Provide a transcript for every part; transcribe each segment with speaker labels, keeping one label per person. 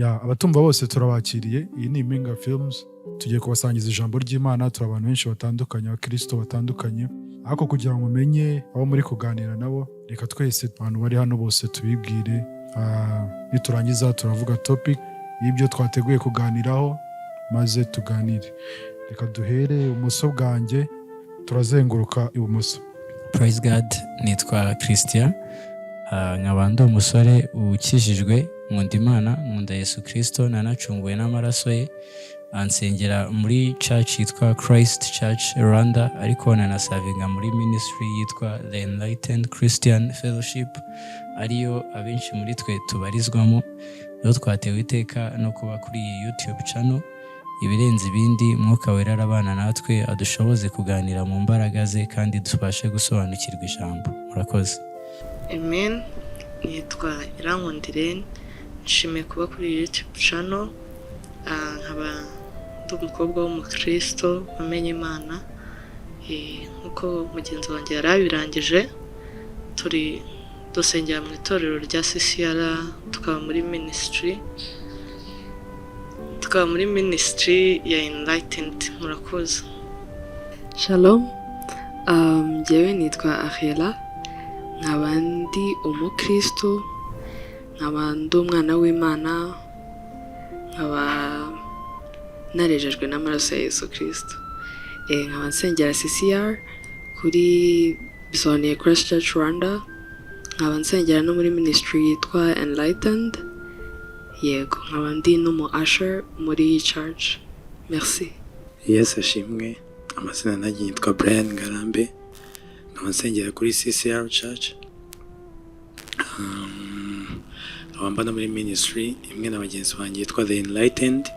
Speaker 1: abatumva bose turabakiriye. Iyi ni Impinga Films, tugiye kubasangiza ijambo ry'Imana. Turi abantu benshi batandukanye, abakristo batandukanye, ariko kugira ngo mumenye abo muri kuganira nabo, reka twese abantu bari hano bose tubibwire. Niturangiza turavuga topic y'ibyo twateguye kuganiraho, maze tuganire. Reka duhere ibumoso bwanjye, turazenguruka ibumoso.
Speaker 2: Praise God, nitwa Christian. Nkaba ndi umusore ukijijwe, nkunda Imana, nkunda Yesu Kristo, nanacunguwe n'amaraso ye. Ansengera muri church yitwa Christ Church Rwanda, ariko nanasavinga muri ministry yitwa The Enlightened Christian Fellowship, ariyo abenshi muri twe tubarizwamo. Rero twatewe iteka no kuba kuri iyi YouTube channel. Ibirenze ibindi, Mwuka Wera arabana natwe, adushoboze kuganira mu mbaraga ze kandi tubashe gusobanukirwa ijambo. Murakoze.
Speaker 3: Amen. Nitwa Irankundire, nshimiye kuba kuri YouTube channel. Nkaba ndi umukobwa w'umukristo wamenye Imana. Nkuko mugenzi wanjye yarabirangije, turi dusengera mu itorero rya CCR, tukaba muri ministry ya Enlightened. Murakoze.
Speaker 4: Shalom. Njyewe nitwa Ariela, nkaba ndi umukristo, nkaba ndi umwana w'Imana, nkaba narejejwe n'amaraso ya Yesu Kristo. Nkaba nsengera CCR kuri Bisoniye Christ Church Rwanda, nkaba nsengera no muri ministry yitwa Enlightened. Yego, nkaba ndi n'umu usher muri church. Merci.
Speaker 5: Yesu ashimwe. Amazina nanjye yitwa Brian Ngarambe, nkaba nsengera kuri CCR Church. Nkaba muri ministry imwe na bagenzi banjye yitwa The Enlightened.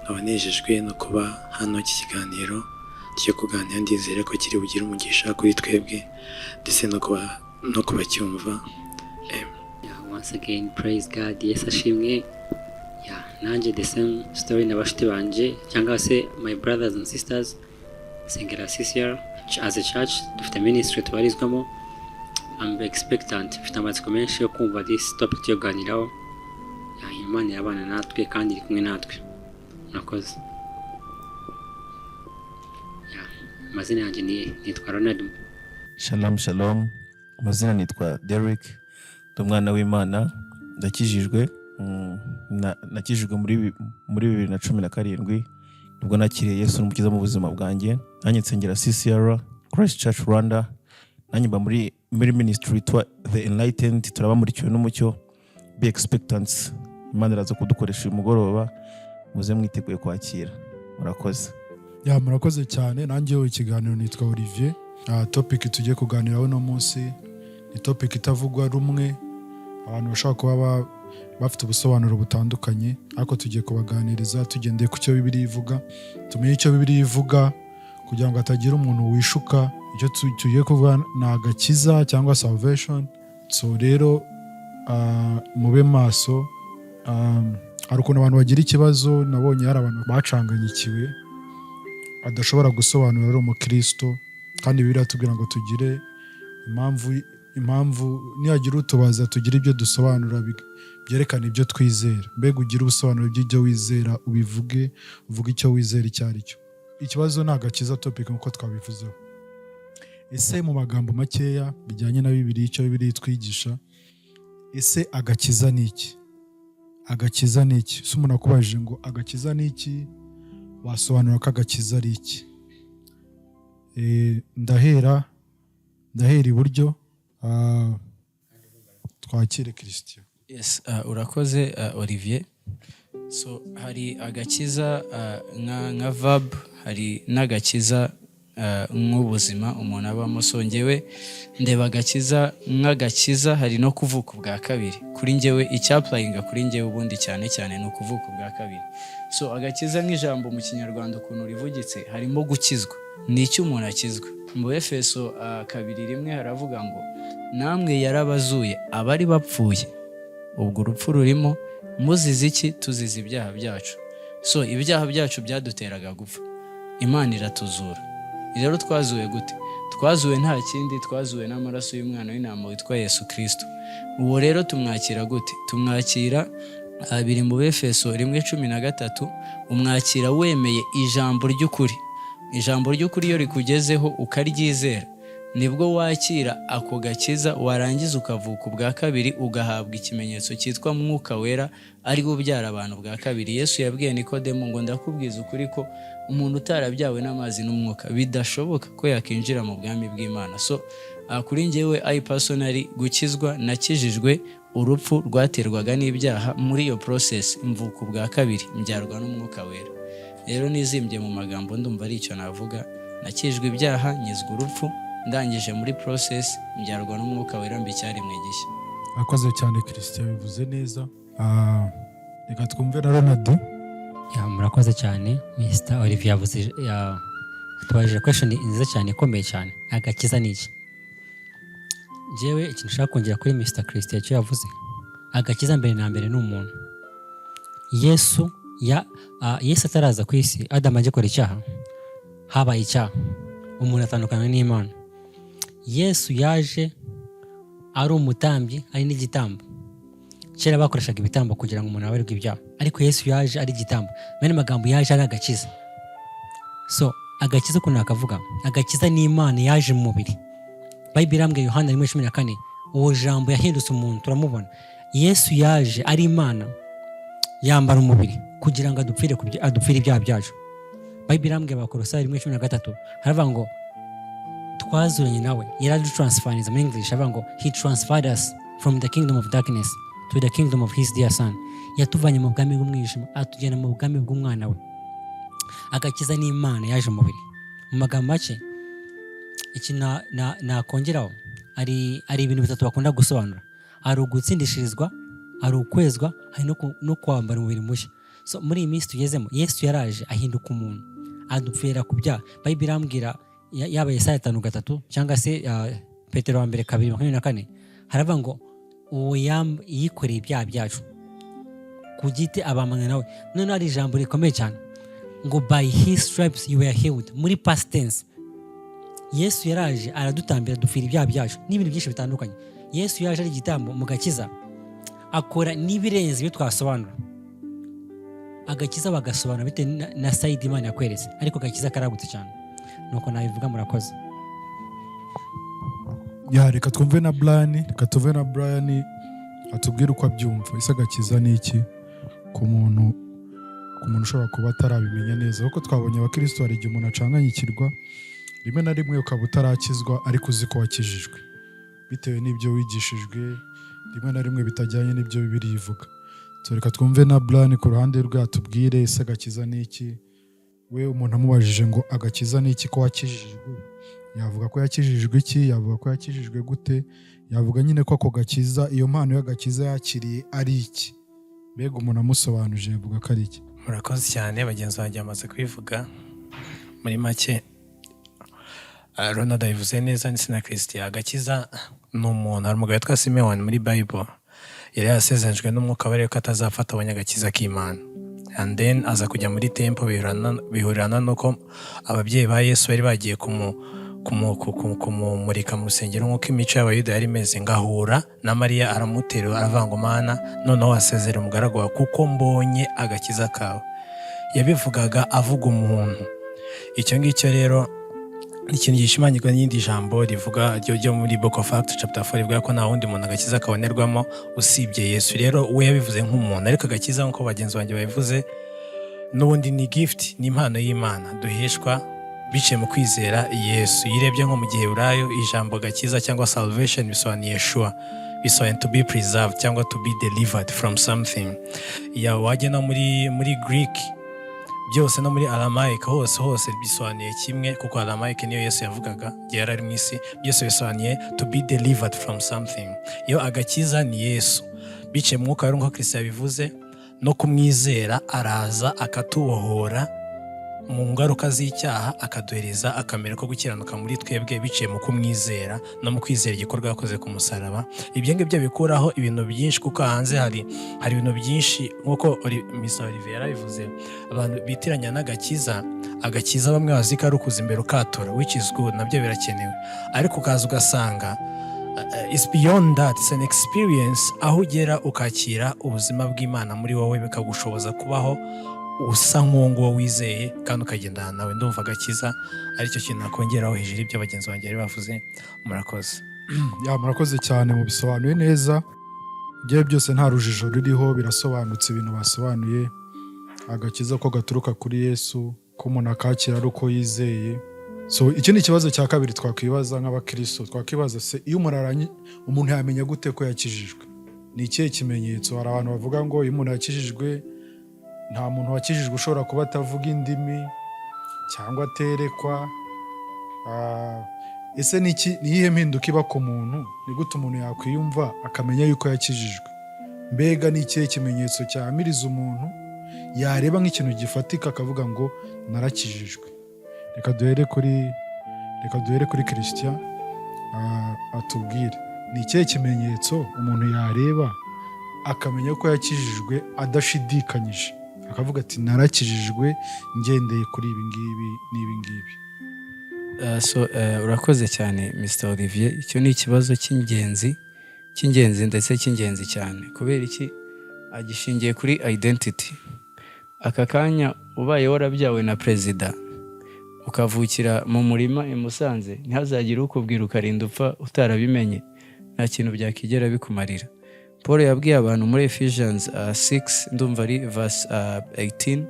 Speaker 5: Nkaba nejejwe no kuba hano iki kiganiro cyo kuganira. Ndizere ko kiri bugire umugisha kuri twebwe ndetse no kubacyumva.
Speaker 6: Once again, praise God. Yesu ashimwe. Nanjye the same story na bashiti banje cyangwa se my brothers and sisters, sengera CCR as a church, dufite ministry tubarizwamo. I'm expectant, mfite amatsiko menshi yo kumva this topic cyo kuganiraho. Imana yabana natwe kandi iri kumwe natwe. Murakoze. Amazina yanjye nitwa Ronald.
Speaker 7: Shalom. Amazina nitwa Derek, ndi umwana w'Imana, ndakijijwe. Nakijijwe muri 2017 nibwo nakiriye Yesu n'umukiza mu buzima bwanjye. Nanjye nsengera CCR Christ Church Rwanda, nanjye mba muri ministry yitwa The Enlightened. Turabamurikiwe n'umucyo. Be expectants, Imana iraza kudukoresha uyu mugoroba, muze mwiteguye kwakira. Murakoze.
Speaker 1: Murakoze cyane. Nanjye ikiganiro nitwa Olivier. Topic tugiye kuganiraho no munsi ni topic itavugwa rumwe. Abantu bashaka kuba bafite ubusobanuro butandukanye, ariko tugiye kubaganiriza tugendeye ku cyo Bibiliya ivuga. Tumenye icyo Bibiliya ivuga kugira ngo hatagira umuntu wishuka. Icyo tugiye kuvuga ni agakiza cyangwa salvation. So rero mube maso. Hari ukuntu abantu bagira ikibazo, nabonye hari abantu bacanganyikiwe adashobora gusobanura ari umukristo, kandi Bibiliya tubwira ngo tugire impamvu nihagira utubaza tugire ibyo dusobanura byerekana ibyo twizera. Mbega ugira ubusobanuro by'ibyo wizera, uvuge icyo wizera icyo ari cyo. Ikibazo ni agakiza topic nk'uko twabivuzeho. Ese mu magambo makeya bijyanye na Bibiliya, icyo Bibiliya itwigisha, ese agakiza ni iki? Agakiza ni iki? Se umuntu akubajije ngo agakiza ni iki, wasobanura ko agakiza ari iki? Ndahera iburyo. Twakire Christian.
Speaker 2: Yes, urakoze Olivier. So hari agakiza nka verb, hari n'agakiza nk'ubuzima umuntu abamo. So njyewe ndeba agakiza nk'agakiza, hari no kuvuka ubwa kabiri. Kuri njyewe icyaplayinga kuri njyewe ubundi cyane ni ukuvuka ubwa kabiri. So agakiza nk'ijambo mu Kinyarwanda ukuntu rivugitse, harimo gukizwa. Ni icyo umuntu akizwa. Mu Efeso 2:1 haravuga ngo namwe yarabazuye abari bapfuye. Ubwo urupfu rurimo, muzize iki? Tuzize ibyaha byacu. So ibyaha byacu byaduteraga gupfa, Imana iratuzura. Rero twazuwe gute? Twazuwe nta kindi, twazuwe n'amaraso y'umwana w'intama witwa Yesu Kristo. Uwo rero tumwakira gute? Tumwakira biri mu Befeso 1:13, umwakira wemeye ijambo ry'ukuri. Ijambo ry'ukuri iyo rikugezeho ukaryizera nibwo wakira ako gakiza, warangiza ukavuka ubwa kabiri, ugahabwa ikimenyetso cyitwa Mwuka Wera ari wo ubyara abantu bwa kabiri. Yesu yabwiye Nikodemo ngo ndakubwiza ukuri ko umuntu utarabyawe n'amazi n'umwuka bidashoboka ko yakinjira mu bwami bw'Imana. So kuri njyewe I personally gukizwa, nakijijwe urupfu rwaterwaga n'ibyaha. Muri iyo process mvuka ubwa kabiri, mbyarwa n'Umwuka Wera. Rero nizimbye mu magambo ndumva ari icyo navuga, nakijwe ibyaha, nyizwa urupfu, ndangije muri process mbyarwa n'Umwuka Wera, mbicyaremwe gishya.
Speaker 1: Akoze cyane Christian, bivuze neza. Reka twumve na Ronaldo.
Speaker 8: Murakoze cyane. Mr. Olivier yavuze tubajije question nziza cyane, ikomeye cyane. Agakiza ni iki? Jewe ikintu nshaka kongera kuri Mr. Christian cyo yavuze, agakiza mbere na mbere ni umuntu. Yesu ataraza ku isi, Adamu ajya gukora icyaha, habaye icyaha, umuntu atandukana n'Imana. Yesu yaje ari umutambyi, ari n'igitambo. Kera bakoreshaga ibitambo kugira ngo umuntu abarirwe ibyaha, ariko Yesu yaje ari igitambo. Mene magambo yaje ari agakiza. So agakiza ukuntu nakavuga, agakiza ni Imana yaje mu mubiri. Bible irambwiye Yohana 1:14, uwo jambo yahindutse umuntu, turamubona. Yesu yaje ari Imana yambara umubiri kugira ngo adupfire ibyaha byacu. Bible irambwiye Abakolosayi 1:13, haravuga ngo twazuranye nawe, yaradutransferiza mu English, haravuga ngo he transferred us from the kingdom of darkness to the kingdom of his dear son. Yatuvanye mu bwami bw'umwijima atujyana mu bwami bw'umwana we. Agakiza ni Imana yaje mu mubiri. Mu magambo make iki nakongeraho ari ibintu bitatu bakunda gusobanura. Ari ugutsindishirizwa, ari ukwezwa, hari no kwambara umubiri mushya. So muri iyi minsi tugezemo, Yesu yaraje ahinduka umuntu, adupfira ku byaha. Bible irambwira yaba Yesaya 5:3 cyangwa se Petero 2:24, haravuga ngo uwo yikoreye ibyaha byacu ku giti, abamana nawe. None ari ijambo rikomeye cyane ngo by his stripes you were healed. Muri past tense, Yesu yaraje aradutambira, dupfira ibyaha byacu n'ibintu byinshi bitandukanye. Yesu yaje ari igitambo mu gakiza, akora n'ibirenze ibyo twasobanura. Agakiza bagasobanura bite na side Imana yakweretse, ariko agakiza karagutse cyane. Nuko nabivuga. Murakoze.
Speaker 1: Reka twumve na Brian, atubwire uko abyumva. Ese agakiza ni iki ku muntu ushobora kuba atarabimenya neza? Kuko twabonye abakristo hari igihe umuntu acanganyikirwa, rimwe na rimwe ukaba utarakizwa ariko uzi ko wakijijwe bitewe n'ibyo wigishijwe, rimwe na rimwe bitajyanye n'ibyo Bibiliya ivuga. Reka twumve na Brian ku ruhande rwe, atubwire ese agakiza ni iki. We umuntu amubajije ngo agakiza ni iki ko wakijijwe, yavuga ko yakijijwe iki, yavuga ko yakijijwe gute, yavuga nyine ko ako gakiza, iyo mpano y'agakiza yakiriye ari iki. Mbega umuntu amusobanuje yavuga ko ari iki.
Speaker 5: Murakoze cyane, bagenzi banjye bamaze kwivuga. Muri make Ronald yavuze neza, ndetse na Christian. Agakiza ni umuntu. Hari umugabo witwa Simeon muri Bible, yari yasezeranyijwe n'Umwuka Wera ko atazafata abanyagakiza k'Imana. And then aza kujya muri temple, bihurirana nuko ababyeyi ba Yesu bari bagiye kumumurika mu rusengero nk'uko imico y'Abayuda yari imeze. Ngahura na Mariya, aramuterura, aravuga ngo Mana, noneho wasezera umugaragu wawe kuko mbonye agakiza kawe. Yabivugaga avuga umuntu. Icyo ngicyo rero ni ikintu gishimangirwa n'indi jambo rivuga ryo muri Book of Acts chapter 4, rivuga ko nta wundi muntu agakiza kabonerwamo usibye Yesu. Rero we yabivuze nk'umuntu, ariko agakiza nk'uko bagenzi banjye babivuze, n'ubundi ni gift, ni impano y'Imana duheshwa biciye mu kwizera Yesu. Yirebye nko mu Giheburayo, ijambo gakiza cyangwa salvation bisobanuye Yeshua, bisobanuye to be preserved cyangwa to be delivered from something. Wajya no muri Greek byose, no muri Aramaic hose bisobanuye kimwe, kuko Aramaic niyo Yesu yavugaga igihe yari ari mu isi. Byose bisobanuye to be delivered from something. Iyo agakiza ni Yesu biciye mu Mwuka Wera nk'uko Kristo yabivuze, no kumwizera araza akatubohora mu ngaruka z'icyaha, akaduhereza akamera ko gukiranuka muri twebwe biciye mu kumwizera no mu kwizera igikorwa yakoze ku musaraba. Ibyo ngibyo bikuraho ibintu byinshi, kuko hanze hari ibintu byinshi nk'uko Mr. Olivier yarabivuze, abantu bitiranya n'agakiza. Agakiza bamwe bazi ko ari ukuza imbere ukatura, which is good, nabyo birakenewe, ariko ukaza ugasanga
Speaker 9: is beyond that, it's an experience aho ugera ukakira ubuzima bw'Imana muri wowe bikagushoboza kubaho usa nk'uwo nguwo wizeye kandi ukagendana nawe. Ndumva agakiza aricyo kintu nakongeraho hejuru ibyo bagenzi banjye bari bavuze. Murakoze.
Speaker 1: Murakoze cyane, mu bisobanuye neza, ibyo byose nta rujijo ruriho, birasobanutse ibintu basobanuye. Agakiza ko gaturuka kuri Yesu, ko umuntu akakira ari uko yizeye. So ikindi kibazo cya kabiri twakwibaza nk'abakristo, twakwibaza se iyo umuntu yamenya gute ko yakijijwe? Ni ikihe kimenyetso? Hari abantu bavuga ngo iyo umuntu yakijijwe, nta muntu wakijijwe ushobora kuba atavuga indimi cyangwa aterekwa. Ese ni iyihe mpinduka iba ku muntu? Ni gute umuntu yakwiyumva akamenya yuko yakijijwe? Mbega ni ikihe kimenyetso cyamiriza umuntu yareba nk'ikintu gifatika akavuga ngo narakijijwe? Reka duhere kuri Christian atubwire ni ikihe kimenyetso umuntu yareba akamenya ko yakijijwe adashidikanyije, akavuga ati narakijijwe ngendeye kuri ibi ngibi n'ibi ngibi.
Speaker 2: Urakoze cyane Mr. Olivier. Icyo ni ikibazo cy'ingenzi ndetse cy'ingenzi cyane. Kubera iki? Agishingiye kuri identity. Aka kanya ubaye warabyawe na perezida ukavukira mu murima i Musanze, ntihazagire ukubwira ukarinda upfa utarabimenye, nta kintu byakigera bikumarira. Paul yabwiye abantu muri Ephesians 6 ndumva ari verse 18,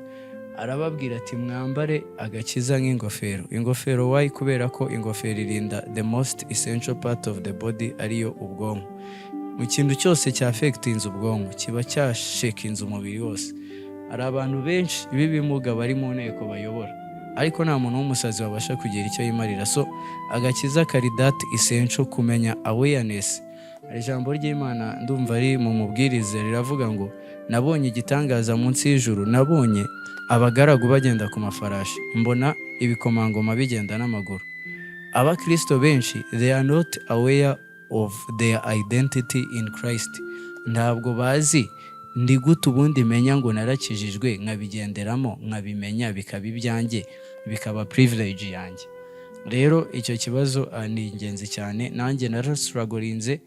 Speaker 2: arababwira ati mwambare agakiza nk'ingofero. Ingofero why? Kubera ko ingofero irinda the most essential part of the body, ariyo ubwonko. Mu kintu cyose cya affectinze ubwonko kiba cyashekinze umubiri wose. Hari abantu benshi b'ibimuga bari mu nteko bayobora, ariko nta muntu w'umusazi wabasha kugira icyo yimarira. So agakiza kari that essential, kumenya awareness. Ijambo ry'Imana ndumva ari mu mubwirize riravuga ngo nabonye igitangaza munsi y'ijuru, nabonye abagaragu bagenda ku mafarashi, mbona ibikomangoma bigenda n'amaguru. Abakristo benshi they are not aware of their identity in Christ. Ntabwo bazi ndi gute ubundi menya ngo narakijijwe, nkabigenderamo, nkabimenya bikaba ibyanjye, bikaba privilege yanjye. Rero icyo kibazo ni ingenzi cyane. Nanjye narastrugglinze,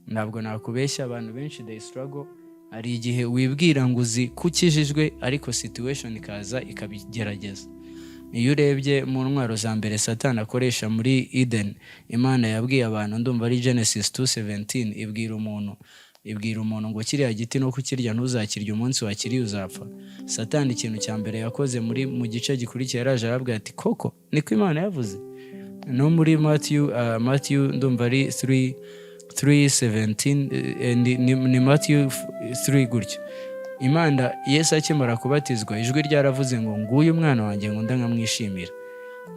Speaker 2: ntabwo nakubeshya, abantu benshi they struggle. Hari igihe wibwira ngo uzi kukijijwe ariko situation ikaza ikabigerageza. Iyo urebye mu ntwaro za mbere Satani akoresha muri Eden, Imana yabwiye abantu, ndumva ari Genesis 2:17, ibwira umuntu ngo kiriya giti no kukirya ntuzakirya, umunsi wakiriye uzapfa. Satani ikintu cya mbere yakoze mu gice gikurikiye yaraje arabwira ati koko niko Imana yavuze. No muri Matthew ndumva ari 3:17, ni Matthew 3 gutyo. Imana Yesu akimara kubatizwa, ijwi ryaravuze ngo nguyu umwana wanjye nkunda nkamwishimira.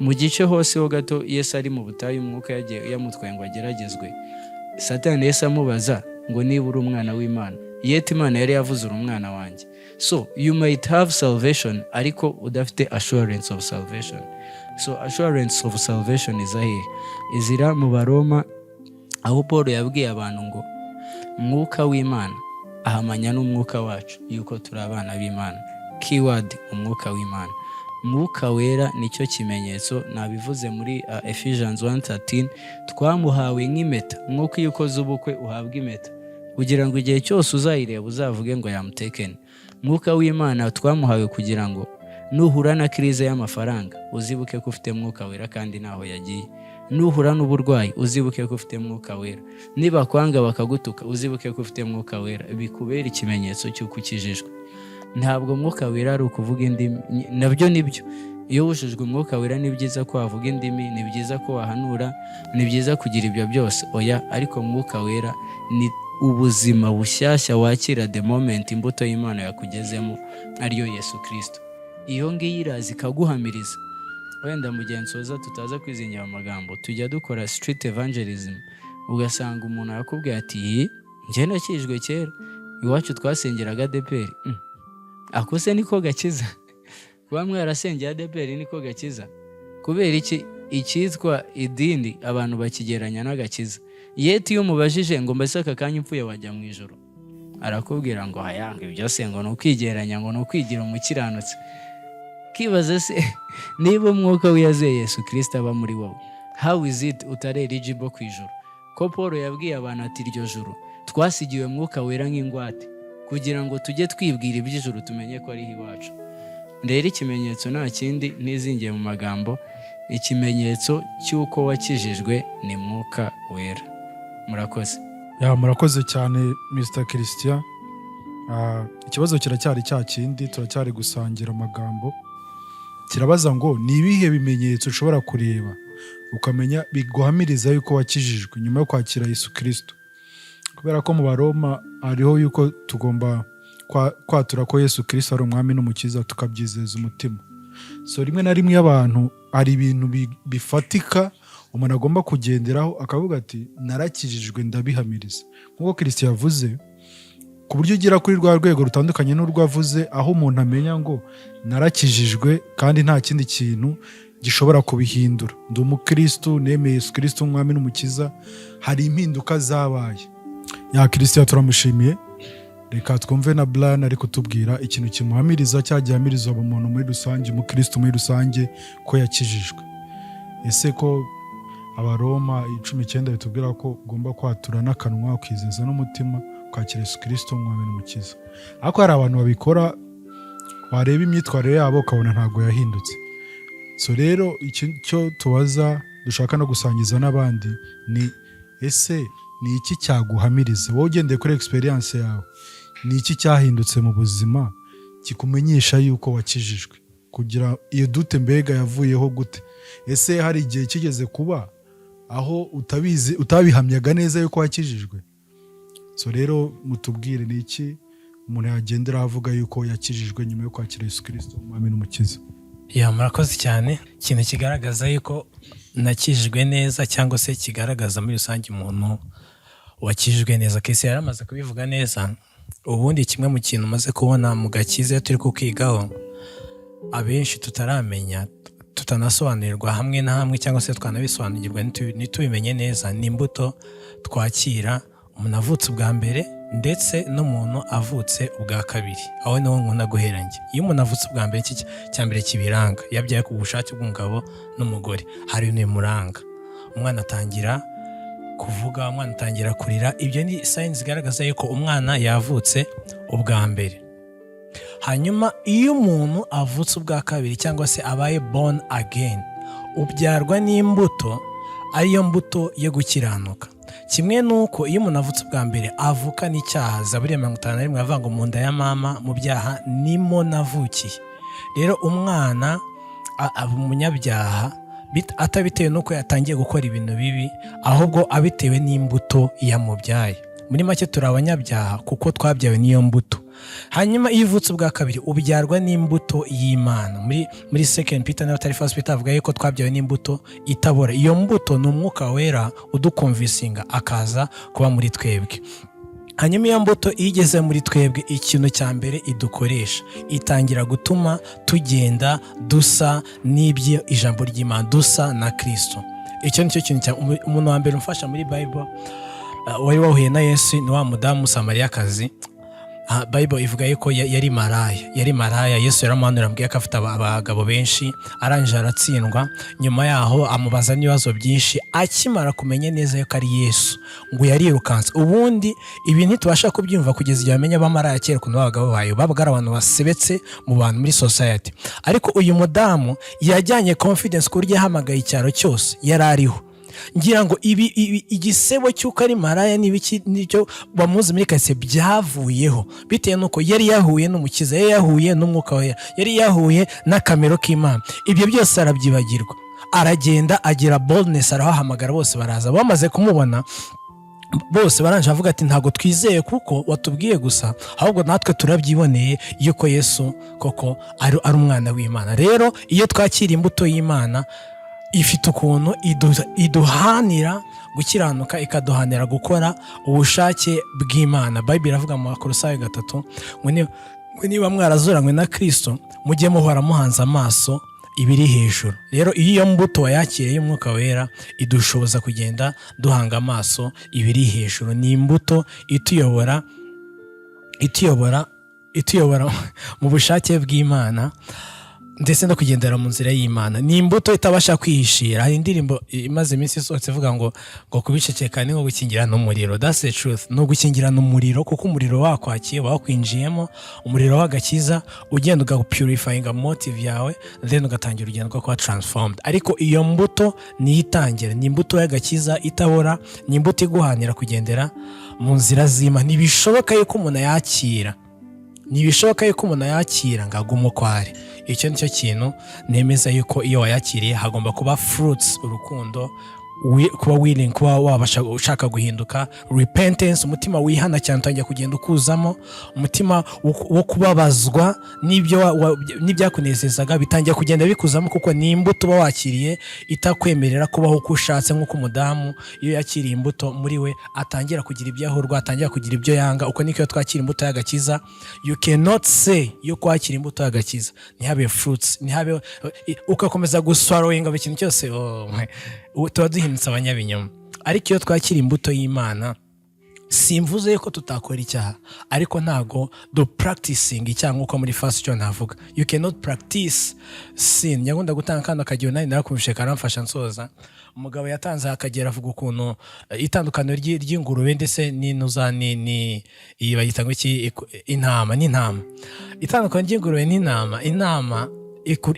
Speaker 2: Mu gice hose ho gato Yesu ari mu butayu, umwuka yamutwaye ngo ageragezwe. Satani Yesu amubaza ngo niba uri umwana w'Imana, yet Imana yari yavuze uri umwana wanjye. So you might have salvation ariko udafite assurance of salvation. So assurance of salvation izira mu Baroma, aho Paul yabwiye abantu ngo umwuka w'Imana ahamanya n'umwuka wacu yuko turi abana b'Imana. Keyword umwuka w'Imana. Mwuka wera nicyo kimenyetso, nabivuze muri Ephesians 1:13, twamuhawe nk'impeta. Mwuka iyo ukoze ubukwe uhabwa impeta kugira ngo igihe cyose uzayireba uzavuge ngo yamutekene. Mwuka w'Imana twamuhawe kugira ngo nuhura na krize y'amafaranga uzibuke ko ufite mwuka wera kandi naho yagiye. Nuhura n'uburwayi uzibuke ko ufite mwuka wera. Niba kwanga bakagutuka uzibuke ko ufite mwuka wera. Bikubera ikimenyetso cy'uko ukijijwe. Ntabwo mwuka wera ari ukuvuga indimi, nabyo nibyo. Iyo wujujwe umwuka wera ni byiza ko wavuga indimi, ni byiza ko wahanura, ni byiza kugira ibyo byose. Oya, ariko mwuka wera ni ubuzima bushyashya wakira the moment imbuto y'Imana yakugezemo, ariyo Yesu Kristo. Iyo ngiyo irazi ikaguhamiriza. Wenda mugensoza tutaza kwizingira amagambo, tujya dukora street evangelism, ugasanga umuntu yakubwiye ati njye nakijwe kera, iwacu twasengeraga ADEPR. Akose niko gakiza? Kuba mwarasengera ADEPR niko gakiza? Kubera iki icyitwa idini abantu bakigeranya n'agakiza? Yeti iyo mubajije ngo mbese aka kanya upfuye wajya mu ijoro, arakubwira ngo hayanga byose ngo nukwigeranya, ngo nukwigira umukiranutsi. Kibaza se niba umwuka w'iyazeye Yesu Kristo aba muri wowe, how is it utari eligible ku ijoro? ko Paul yabwiye abantu ati iryo juru twasigiwe mwuka wera nk'ingwate kugira ngo tujye twibwira iby'ijuru tumenye ko ariho iwacu. Rero ikimenyetso nta kindi ntizingiye mu magambo, ikimenyetso cy'uko wakijijwe ni mwuka wera. Murakoze.
Speaker 1: Murakoze cyane Mr. Christian. Ikibazo kiracyari cya kindi, turacyari gusangira amagambo. Kirabaza ngo ni ibihe bimenyetso ushobora kureba ukamenya biguhamiriza yuko wakijijwe nyuma yo kwakira Yesu Kristo? Kubera ko mu Baroma hariho yuko tugomba kwatura ko Yesu Kristo ari umwami n'umukiza, tukabyizeza umutima. So rimwe na rimwe abantu hari ibintu bifatika umuntu agomba kugenderaho akavuga ati narakijijwe ndabihamiriza. Nk'uko Kristo yavuze, ku buryo ugira kuri rwa rwego rutandukanye n'urwavuze, aho umuntu amenya ngo narakijijwe kandi nta kindi kintu gishobora kubihindura. Ndi umukristo, nemeye Yesu Kristo umwami n'umukiza, hari impinduka zabaye. Kristo turamushimiye. Reka twumve na Brian ari kutubwira ikintu kimuhamiriza cyagihamiriza umuntu muri rusange, umukristo muri rusange ko yakijijwe. Ese ko Abaroma 19 bitubwira ko ugomba kwatura n'akanwa ukizeza n'umutima kwakira Yesu Kristo umwami n'umukiza. Ariko hari abantu babikora, wareba imyitwarire yabo ukabona ntago yahindutse. So rero icyo tubaza dushaka no gusangiza n'abandi ni ese ni iki cyaguhamiriza wowe ugendeye kuri experience yawe? Ni iki cyahindutse mu buzima kikumenyesha yuko wakijijwe? Kugira iyo dute mbega yavuyeho gute? Ese hari igihe kigeze kuba aho utabihamyaga neza yuko wakijijwe? So rero mutubwire ni iki umuntu yagendera avuga yuko yakijijwe nyuma yo kwakira Yesu Kristo umwami n'umukiza.
Speaker 9: Murakoze cyane. Ikintu kigaragaza yuko nakijijwe neza cyangwa se kigaragaza muri rusange umuntu wakijijwe neza, Kristo yaramaze kubivuga neza. Ubundi kimwe mu kintu umaze kubona mu gakiza turi kukigaho, abenshi tutaramenya, tutanasobanurirwa hamwe na hamwe cyangwa se twanabisobanukirwa ntitubimenye neza, ni imbuto twakira umuntu avutse ubwa mbere ndetse n'umuntu avutse ubwa kabiri. Aho niho nkunda guherange. Iyo umuntu avutse ubwa mbere, cya mbere kibiranga, yabyaye ku bushake bw'umugabo n'umugore, hari n'imuranga. Umwana atangira kuvuga, umwana atangira kurira. Ibyo ni signs zigaragaza yuko umwana yavutse ubwa mbere. Hanyuma iyo umuntu avutse ubwa kabiri cyangwa se abaye born again, ubyarwa n'imbuto, ariyo mbuto yo gukiranuka. Kimwe nuko iyo umuntu avutse ubwa mbere avuka n'icyaha. Zaburi 51 avuga ngo mu nda ya mama mu byaha nimo navukiye. Rero umwana aba umunyabyaha atabitewe nuko yatangiye gukora ibintu bibi, ahubwo abitewe n'imbuto yamubyaye. Muri make turi abanyabyaha kuko twabyawe n'iyo mbuto. Hanyuma iyo uvutse ubwa kabiri ubyarwa n'imbuto y'Imana. Muri 2 Peter na 1 Peter avuga yuko twabyawe n'imbuto itabora. Iyo mbuto ni umwuka wera udukonvisinga akaza kuba muri twebwe. Hanyuma iyo mbuto igeze muri twebwe, ikintu cya mbere idukoresha, itangira gutuma tugenda dusa n'ibyo ijambo ry'Imana, dusa na Kristo. Icyo nicyo kintu umuntu wa mbere umfasha muri Bible wari wahuye na Yesu ni wa mudamu Samariyakazi. Bible ivuga yuko yari maraya. Yesu yaramuhanura ambwiye ko afite abagabo benshi, arangije aratsindwa. Nyuma yaho amubaza n'ibibazo byinshi, akimara kumenya neza yuko ari Yesu ngo yarirukanse. Ubundi ibi ntitubasha kubyumva kugeza igihe amenya abamaraya kera ukuntu abagabo bayo babaga ari abantu basebetse mu bantu muri society. Ariko uyu mudamu yajyanye confidence ku buryo yahamagaye icyaro cyose yari ariho. Ngira ngo igisebo cy'uko ari maraya n'icyo bamuzi muri kase byavuyeho bitewe nuko yari yahuye n'umukiza, yari yahuye n'umwuka we, yari yahuye n'akamero k'Imana. Ibyo byose arabyibagirwa, aragenda agira boldness, arahamagara bose baraza. Bamaze kumubona bose baranje avuga ati ntago twizeye kuko watubwiye gusa, ahubwo natwe turabyiboneye yuko Yesu koko ari umwana w'Imana. Rero iyo twakira imbuto y'Imana ifite ukuntu iduhanira gukiranuka, ikaduhanira gukora ubushake bw'Imana. Bible iravuga mu Bakolosayi 3 ngo niba mwarazuranywe na Kristo mujye muhora muhanze amaso ibiri hejuru. Rero iyo mbuto wayakiriye y'umwuka wera idushoboza kugenda duhanga amaso ibiri hejuru. Ni imbuto ituyobora mu bushake bw'Imana. ndetse no kugendera mu nzira y'Imana. Ni imbuto itabasha kwihishira. Hari indirimbo imaze iminsi isohotse ivuga ngo kubiceceka ni nko gukingirana umuriro. That's the truth. No gukingirana umuriro, kuko umuriro wakwakiye wakwinjiyemo, umuriro w'agakiza ugenda ugapurifyinga motive yawe, then ugatangira urugendo rwo kuba transformed. Ariko iyo mbuto ni itangira, ni imbuto y'agakiza itabora, ni imbuto iguhanira kugendera mu nzira z'Imana. Ntibishoboka yuko umuntu yakira, ntibishoboka yuko umuntu yakira ngo agume uko ari. Icyo nicyo kintu nemeza yuko iyo wayakiriye hagomba kuba fruits, urukundo, kuba willing, kuba wabasha ushaka guhinduka, repentance, umutima wihana cyane utangiye kugenda ukuzamo, umutima wo kubabazwa n'ibyakunezezaga bitangiye kugenda bikuzamo, kuko ni imbuto uba wakiriye itakwemerera kubaho uko ushatse. nk'uko umudamu iyo yakiriye imbuto muri we atangira kugira ibyo ahurwa, atangira kugira ibyo yanga. Uko niko twakira imbuto y'agakiza. You cannot say yuko wakira imbuto y'agakiza ntihabe fruits, ntihabe ukakomeza guswallowinga buri kintu cyose, tuba duhindutse abanyabinyoma. Ariko iyo twakira imbuto y'Imana, simvuze yuko tutakora icyaha, ariko ntago do practicing icyaha nk'uko muri fast cyo navuga. You cannot practice sin. Nyakunda gutanga kandi akagira nari narakumvishe karamfasha nsoza. Umugabo yatanze akagera avuga ukuntu itandukaniro ry'ingurube ndetse n'inuza ni bayita ngo iki, intama n'intama. Itandukaniro ry'ingurube n'intama, intama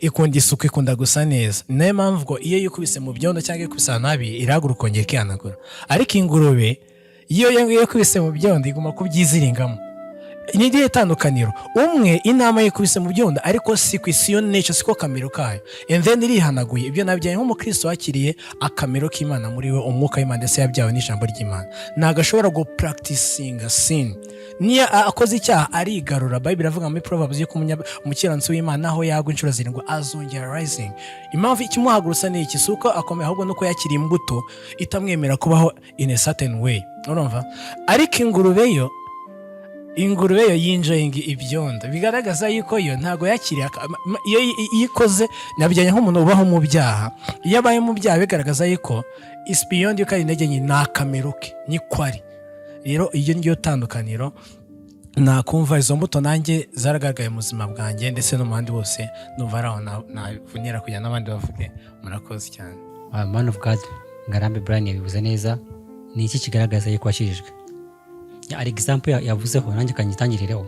Speaker 9: ikunda isuku, ikunda gusa neza. Niyo mpamvu ngo iyo yikubise mu byondo cyangwa ikubise nabi irahaguruka ikongera ikihanagura. Ariko ingurube iyo yikubise mu byondo iguma kubyiziringamo. Ni irihe tandukaniro? Umwe intama yikubise mu byondo ariko si ku isi yo nature, siko kamero kayo, and then irihanaguye. Ibyo nabyaye nk'umukristo wakiriye akamero k'Imana muri we, umwuka w'Imana ndetse yabyawe n'ijambo ry'Imana. Ntago ashobora go practicing sin. Niyo akoze icyaha arigarura. Bible iravuga muri Proverbs yuko umukiranutsi w'Imana aho yagwa inshuro 7 azongera rising. Impamvu ikimuhagurutsa ni iki? Suko akomeye, ahubwo nuko yakiriye imbuto itamwemera kubaho in a certain way. Urumva? Ariko ingurube yo yinjoying ibyondo, bigaragaza yuko yo ntago yakiriye. Iyo yikoze nabyanye nk'umuntu ubaho mu byaha. Iyo abaye mu byaha bigaragaza yuko is beyond yuko ari intege nke, nakamero ke niko ari. Rero iyo ngiyo tandukaniro nakumva izo mbuto nanjye zaragaragaye mu buzima bwanjye ndetse no mu bandi bose, numva araho navunira kujya n'abandi bavuge. Murakoze cyane.
Speaker 8: Man of God Ngarambe Brian yabivuze neza. Ni iki kigaragaza yuko wakijijwe? Ari example yavuzeho nanjye kanyitangirireho.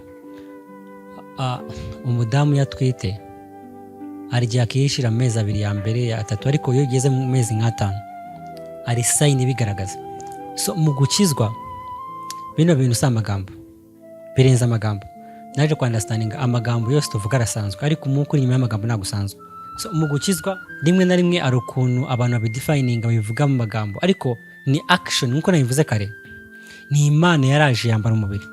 Speaker 8: Umudamu yatwite arya akishira amezi 2 ya mbere ya 3, ariko iyo ugeze mu mezi 5 ari sign bigaragaza. So mu gukizwa bino bintu si amagambo, birenze amagambo. Naje ku understanding amagambo yose tuvuga arasanzwe, ariko umukuri nyuma y'amagambo nagusanzwe. So mu gukizwa rimwe na rimwe ari ukuntu abantu babidefininga bivuga mu magambo, ariko ni action nkuko nabivuze kare. Ni Imana yaraje yambara umubiri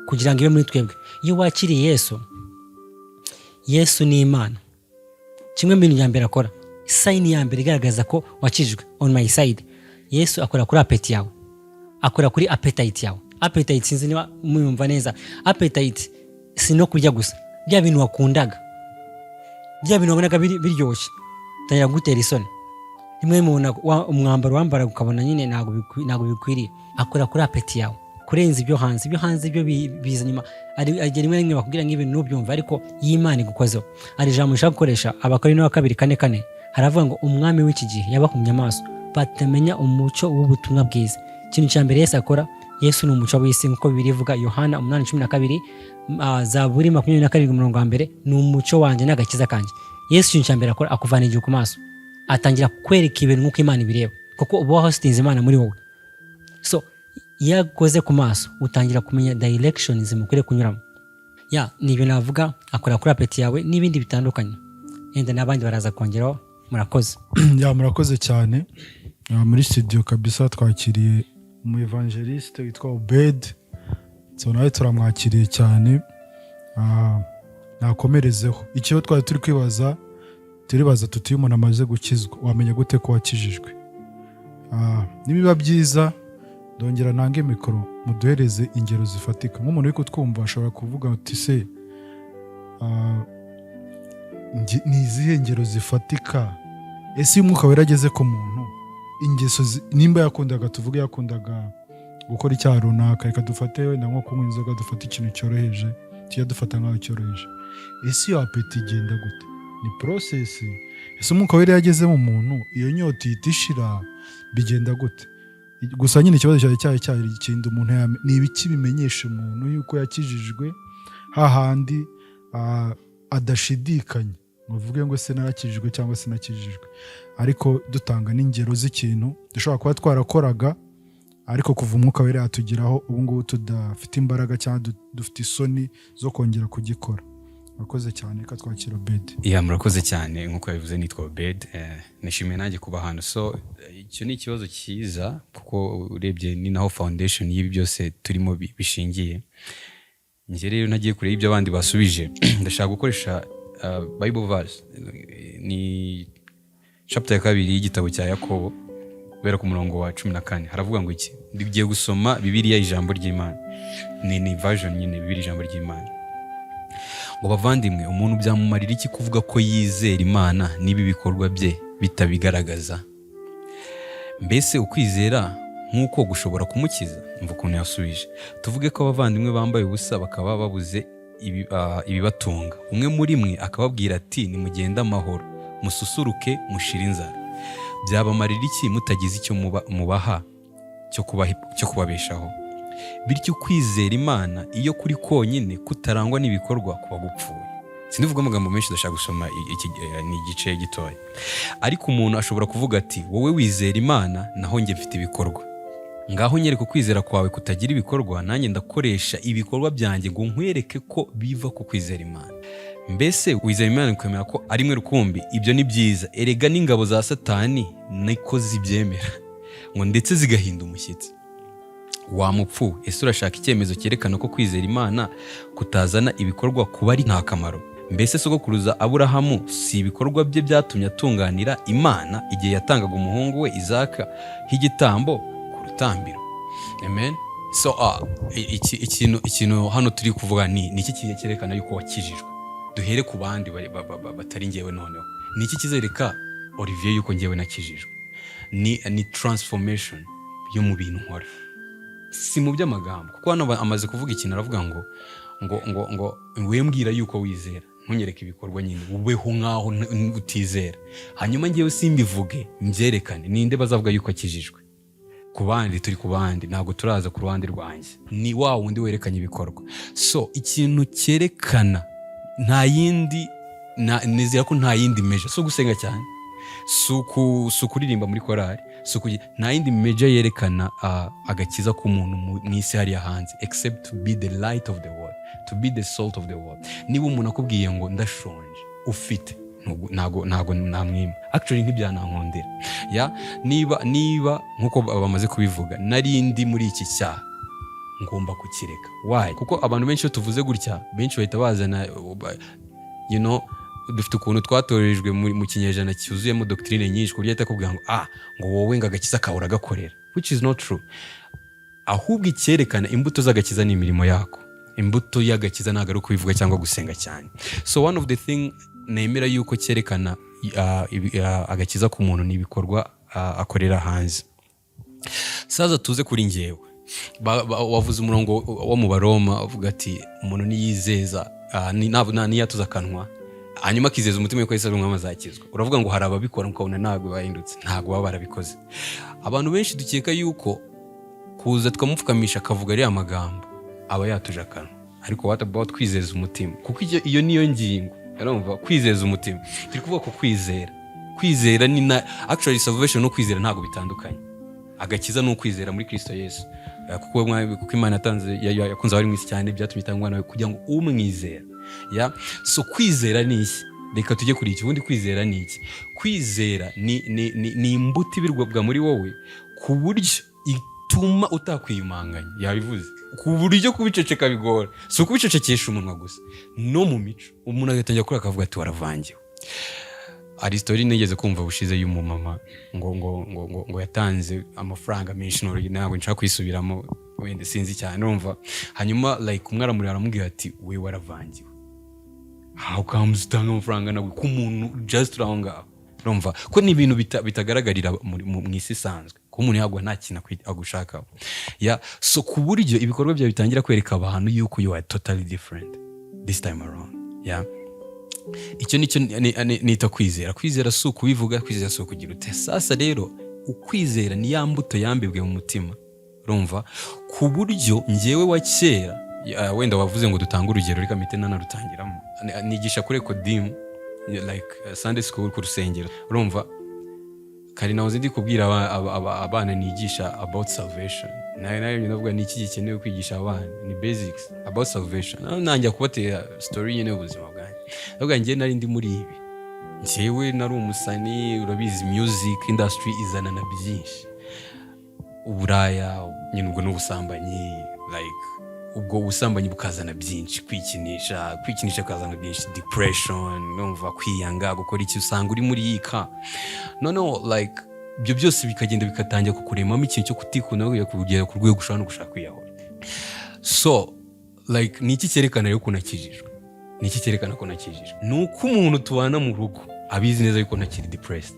Speaker 8: kugira ngo ibe muri twebwe. Iyo wakiriye Yesu ni Imana. Kimwe mu bintu bya mbere akora, sign ya mbere igaragaza ko wakijijwe, on my side, Yesu akora kuri appetite yawe, akora kuri appetite yawe. Appetite sinzi niba muyumva neza. Appetite si no kurya gusa, bya bintu wakundaga, bya bintu wabonaga biryoshye tangira gutera isoni. Rimwe mu umwambaro wambara ukabona nyine ntago bikwiriye. Akora kuri appetite yawe kurenza ibyo hanze ibyo biza nyuma. Ari rimwe rimwe bakubwira nk'ibintu n'ubyumva, ariko y'Imana igukozeho. Ari ijambo nshaka gukoresha Abakorinto 2:4 haravuga ngo umwami w'iki gihe yabahumye amaso batamenya umucyo w'ubutumwa bwiza. Ikintu cya mbere Yesu akora, Yesu ni umucyo w'isi nkuko Bibiliya ivuga Yohana 8:12, Zaburi 22:1 ni umucyo wanjye n'agakiza kanjye. Yesu ikintu cya mbere akora akuvana igihe ku maso, atangira kwereka ibintu nk'uko Imana ibireba, kuko uba wahositinze Imana muri wowe. So yakoze ku maso utangira kumenya directions mukwiye kunyuramo. Nibyo navuga, akora kuri appetite yawe n'ibindi bitandukanye. Enda n'abandi baraza kongeraho. Murakoze.
Speaker 1: Murakoze cyane. Muri studio kabisa twakiriye umu evangeliste witwa Obed. So nawe turamwakiriye cyane. Nakomerezeho. Icyo twari turi turibaza tuti umuntu amaze gukizwa wamenya gute ko wakijijwe? Nibiba byiza ndongera nange mikoro muduhereze ingero zifatika. Nk'umuntu uri kutwumva ashobora kuvuga ati se ni izihe ngero zifatika? Ese umwuka werageze ku muntu, ingeso nimba yakundaga, tuvuge yakundaga gukora icyaha runaka, reka dufate wenda nko kunywa inzoga, dufate ikintu cyoroheje, tujya dufata nk'aho cyoroheje. Ese iyo apeti igenda gute? ni process. Ese umwuka wera yageze mu muntu, iyo nyota ihita ishira, bigenda gute? Gusa nyine ikibazo cyari ikindi umuntu ni ibiki bimenyesha umuntu yuko yakijijwe hahandi adashidikanya uvuge ngo se narakijijwe cyangwa se nakijijwe, ariko dutanga n'ingero z'ikintu dushobora kuba twarakoraga ariko kuva umwuka wera yatugeraho ubu ngubu tudafite imbaraga cyangwa dufite isoni zo kongera kugikora. Murakoze cyane, reka twakira Obed.
Speaker 10: Murakoze cyane, nk'uko yabivuze nitwa Obed. Nishimiye nanjye kuba hano. So icyo ni ikibazo cyiza kuko urebye ni naho foundation y'ibi byose turimo bishingiye. Njye rero nagiye kure y'ibyo abandi basubije. Ndashaka gukoresha Bible verse, ni chapter ya 2 y'igitabo cya Yakobo kubera ku murongo wa 14. Haravuga ngo iki? Ndigiye gusoma Bibiliya ijambo ry'Imana. Ni version nyine Bibiliya ijambo ry'Imana. Ngo bavandimwe, umuntu byamumarira iki kuvuga ko yizera Imana niba ibikorwa bye bitabigaragaza? Mbese ukwizera nk'uko gushobora kumukiza? Mvuga ukuntu yasubije. Tuvuge ko abavandimwe bambaye ubusa bakaba babuze ibibatunga, umwe muri mwe akababwira ati nimugende amahoro, mususuruke, mushire inzara. Byabamarira iki mutagize icyo mubaha cyo kubabeshaho? Bityo kwizera Imana iyo kuri konyine kutarangwa n'ibikorwa kuba gupfuye. Sindivuga amagambo menshi, ndashaka gusoma ni igice gitoya. Ariko umuntu ashobora kuvuga ati wowe wizera Imana naho njye mfite ibikorwa. Ngaho nyereka kwizera kwawe kutagira ibikorwa, nanjye ndakoresha ibikorwa byanjye ngo nkwereke ko biva ku kwizera Imana. Mbese wizera Imana kwemera ko ari mwe rukumbi? Ibyo ni byiza. Erega n'ingabo za Satani niko zibyemera, ngo ndetse zigahinda umushyitsi. Wa mupfu, ese urashaka icyemezo cyerekana ko kwizera Imana kutazana ibikorwa kuba ari nta kamaro? Mbese sogokuruza Aburahamu si ibikorwa bye byatumye atunganira Imana igihe yatangaga umuhungu we Isaka h'igitambo ku rutambiro? Amen. So ikintu hano turi kuvuga ni iki cyerekana yuko wakijijwe? Duhere ku bandi batari ngewe noneho. Ni iki kizereka Olivier yuko ngewe nakijijwe? Ni transformation yo mu bintu nkora, si mu by'amagambo. Kuko hano amaze kuvuga ikintu, aravuga ngo wembwira yuko wizera, ntunyereke ibikorwa nyine, ubeho nkaho utizera. Hanyuma ngewe simbivuge, mbyerekane. Ninde bazavuga yuko akijijwe? Ku bandi, turi ku bandi, ntabwo turaza ku ruhande rwanjye. Ni wa wundi werekanye ibikorwa. So ikintu cyerekana nta yindi, nizera ko nta yindi measure, so gusenga cyane, si ukuririmba muri korali, nta yindi measure yerekana agakiza k'umuntu mu isi hariya hanze except to be the light of the world, to be the salt of the world. Niba umuntu akubwiye ngo ndashonje ufite, ntago namwima, actually ntibyanankundira. Niba nkuko bamaze kubivuga nari ndi muri iki cyaha, ngomba kukireka. Why? Kuko abantu benshi iyo tuvuze gutya, benshi bahita bazana dufite ukuntu twatorejwe mu kinyejana cyuzuyemo doctrine nyinshi, ku buryo ahita akubwira ngo wowe ngo agakiza kawe uragakorera, which is not true. Ahubwo icyerekana imbuto z'agakiza ni imirimo yako. Imbuto y'agakiza ntabwo ari ukubivuga cyangwa gusenga cyane. So one of the thing nemera yuko cyerekana agakiza ku muntu ni ibikorwa akorera hanze. Saza tuze kuri ngewe. Wavuze umurongo wo mu Baroma uvuga ati umuntu niyizeza niyatuza akanwa hanyuma akizeza umutima yuko Yesu ari umwami azakizwa. Uravuga ngo hari ababikora ukabona ntabwo bahindutse, ntabwo baba barabikoze. Abantu benshi dukeka yuko kuza tukamupfukamisha akavuga ariya magambo aba yatuje akanwa. Ariko what about kwizeza umutima? Kuko iyo niyo ngingo, urumva, kwizeza umutima. Turi kuvuga ko kwizera ni actually salvation no kwizera ntabwo bitandukanye. Agakiza no kwizera muri Kristo Yesu. Kuko Imana yakunze abari mu isi cyane, byatumye itanga umwana we kugira ngo umwizera. So kwizera ni iki? Reka tujye kuri iki. Ubundi kwizera ni iki? Kwizera ni imbuto ibirwa muri wowe ku buryo ituma utakwiyumanganya. Yabivuze ku buryo kubiceceka bigora. So kubicecekesha umunwa gusa, no mu mico umuntu agatangira kuri akavuga ati waravangiwe. Aristotle nigeze kumva bushize y'umumama ngo yatanze amafaranga menshi, ntabwo nshaka kwisubiramo, wenda sinzi cyane, urumva. Hanyuma umwara muri aramubwira ati we waravangiwe. How comes utanga amafaranga nawe ku muntu just around ngaho, urumva ko ni ibintu bitagaragarira mu isi isanzwe, ko umuntu yagwa nta kintu agushakaho. So ku buryo ibikorwa byawe bitangira kwereka abantu yuko you are totally different this time around. icyo nicyo nita kwizera. Kwizera si ukubivuga, kwizera si ukugira ute. Sasa rero ukwizera ni ya mbuto yambibwe mu mutima, urumva, ku buryo njyewe wa kera, wenda wavuze ngo dutange urugero, reka mpite nanarutangiramo. Nigisha kuri Ecodim, like Sunday school ku rusengero, urumva, kari naho ndi kubwira abana nigisha about salvation. Nayo ndavuga ni iki gikenewe kwigisha abana, ni basics about salvation. Nanjye kubatera story nyine ubuzima bwanjye. Ndavuga njye nari ndi muri ibi, njyewe nari umusani, urabizi music industry izana na byinshi, uburaya nyine ubwo n'ubusambanyi, like ubwo ubusambanyi bukazana byinshi, kwikinisha kazana byinshi, depression, numva kwiyanga, gukora iki, usanga uri muri yika like ibyo byose bikagenda bikatangira kukuremamo ikintu cyo kutikunda kugera ku rwego ushobora no gushaka kwiyahura. So like ni iki cyerekana rero ko nakijijwe? Ni iki cyerekana ko nakijijwe? Nuko umuntu tubana mu rugo abizi neza yuko ntakiri depressed,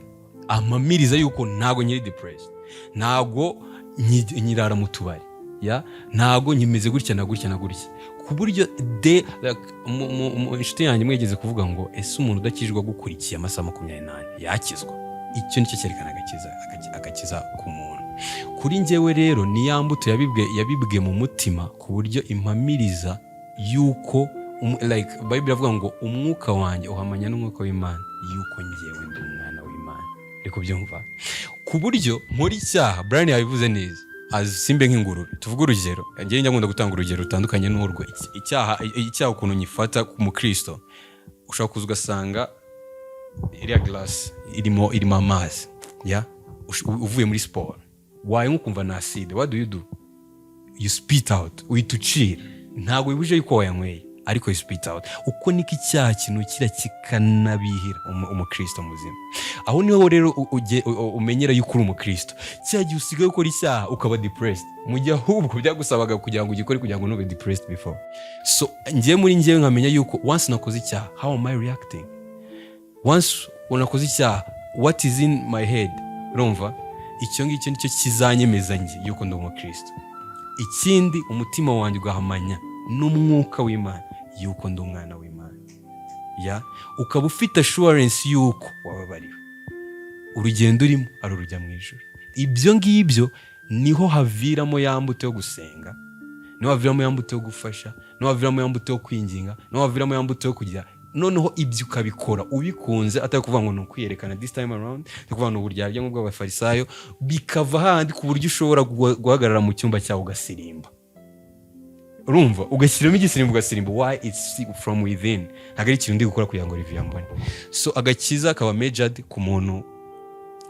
Speaker 10: amamiriza yuko ntago nyiri depressed, ntago nyirara mu tubari, ntago nyimeze gutya na gutya na gutya, ku buryo inshuti yanjye mwegeze kuvuga ngo ese umuntu udakijijwe gukurikiye amasaha 28 yakizwa? Icyo nicyo cyerekana agakiza ku muntu. Kuri njyewe rero ni ya mbuto yabibwe mu mutima, ku buryo impamiriza yuko like Bible avuga ngo umwuka wanjye uhamanya n'umwuka w'Imana yuko njyewe ndi umwana w'Imana. Riko byumva, ku buryo muri cyaha Brian yabivuze neza, simbe nk'ingurube. Tuvuga urugero, njye njya gutanga urugero rutandukanye n'urwo. Icyaha ukuntu nyifata mu Kristo, ushaka kuza ugasanga iriya glass irimo amazi, uvuye muri sport, waye nkumva na acide, what do? You spit out, uhitucira. Ntabwo wibuje yuko wayanyweye, ariko you spit out. Uko niko icyaha kintu kikanabihira umukristo muzima. Aho niho rero umenyera yuko uri umukristo. Cyagiye usigaye ukora icyaha ukaba depressed, mu gihe ahubwo byagusabaga kugira ngo ugikore kugira ngo ntube depressed before. So njyewe nkamenya yuko once nakoze icyaha, how am I reacting? Once unakoze icyaha, what is in my head? Urumva, icyo ngicyo nicyo kizanyemeza njye yuko ndi umukristo. Ikindi, umutima wanjye ugahamanya n'umwuka w'Imana yuko ndi umwana w'Imana, ukaba ufite assurance yuko wababariwe, urugendo urimo ari urujya mu ijuru. Ibyo ngibyo niho haviramo ya mbuto yo gusenga, niho haviramo ya mbuto yo gufasha, niho haviramo ya mbuto yo kwinginga, niho haviramo ya mbuto yo kugira. Noneho ibyo ukabikora ubikunze, atari kuvuga ngo nukwiyerekana this time around, ni kuvuga ngo uburyarya bw'abafarisayo, bikava handi ku buryo ushobora guhagarara mu cyumba cyawe ugasirimba. Urumva, ugashyiramo igisirimbo ugasirimba. Why? It's from within. Ntabwo ari ikintu ndi gukora kugira ngo review mbone. So agakiza kaba measured ku muntu,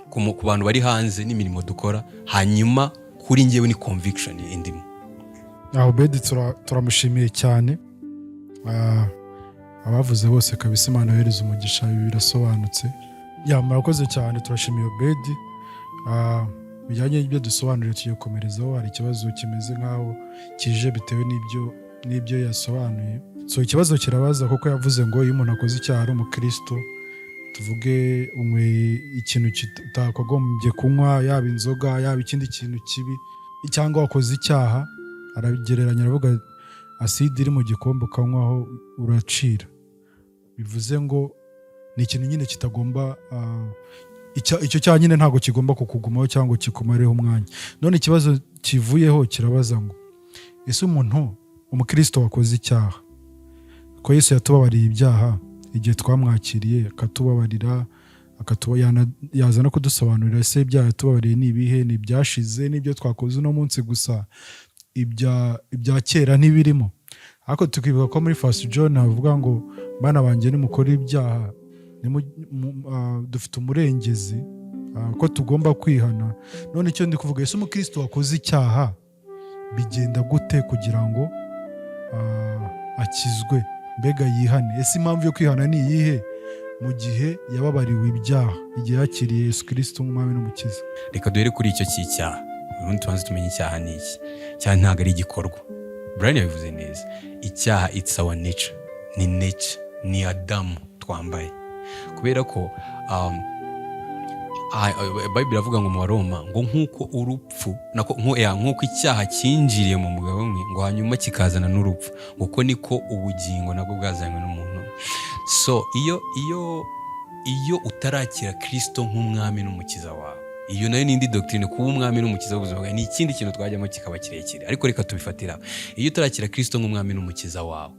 Speaker 10: ku bantu bari hanze n'imirimo dukora, hanyuma kuri njyewe ni conviction indimo.
Speaker 1: Obedi turamushimiye cyane. Abavuze bose kabisa Imana yohereza umugisha, birasobanutse. Murakoze cyane, turashimiye Obedi. Bijyanye n'ibyo dusobanuriye tugiye komerezaho. Hari ikibazo kimeze nk'aho kije bitewe n'ibyo yasobanuye. So ikibazo kirabaza kuko yavuze ngo iyo umuntu akoze icyaha ari umukristo, tuvuge ikintu kitakagombye kunywa, yaba inzoga, yaba ikindi kintu kibi, cyangwa wakoze icyaha, arabigereranya aravuga acide iri mu gikombe ukanywaho uracira. Bivuze ngo ni ikintu nyine kitagomba, icyo cyaha nyine ntabwo kigomba kukugumaho cyangwa kikumareho umwanya. None ikibazo kivuyeho kirabaza ngo ese umuntu umukristo wakoze icyaha, ko Yesu yatubabariye ibyaha igihe twamwakiriye, akatubabarira, yaza no kudusobanurira ese ibyaha yatubabariye ni ibihe, ni ibyashize, n'ibyo twakoze uno munsi gusa, ibya kera ntibirimo. Ariko tukibuka ko muri First John avuga ngo bana banjye nimukora ibyaha dufite umurengezi, ko tugomba kwihana. None icyo ndi kuvuga, ese umukristo wakoze icyaha bigenda gute kugira ngo akizwe, mbega yihane? Ese impamvu yo kwihana ni iyihe mu gihe yababariwe ibyaha, igihe yakiriye Yesu Kristo nk'umwami n'umukiza?
Speaker 10: Reka duhere kuri icyo cy'icyaha, ubundi tubanze tumenye icyaha ni iki. Icyaha ntabwo ari igikorwa. Brian yabivuze neza, icyaha it's our nature, ni nature, ni Adamu twambaye. Kubera ko Bible iravuga ngo mu Baroma ngo nk'uko urupfu nk'uko icyaha cyinjiriye mu mugabo umwe ngo hanyuma kikazana n'urupfu, uko niko ubugingo nabwo bwazanywe n'umuntu. so iyo utarakira Kristo nk'umwami n'umukiza wawe, iyo nayo n'indi doctrine, kuba umwami n'umukiza w'ubuzima bwawe ni ikindi kintu twajyamo kikaba kirekire, ariko reka tubifatira. Iyo utarakira Kristo nk'umwami n'umukiza wawe,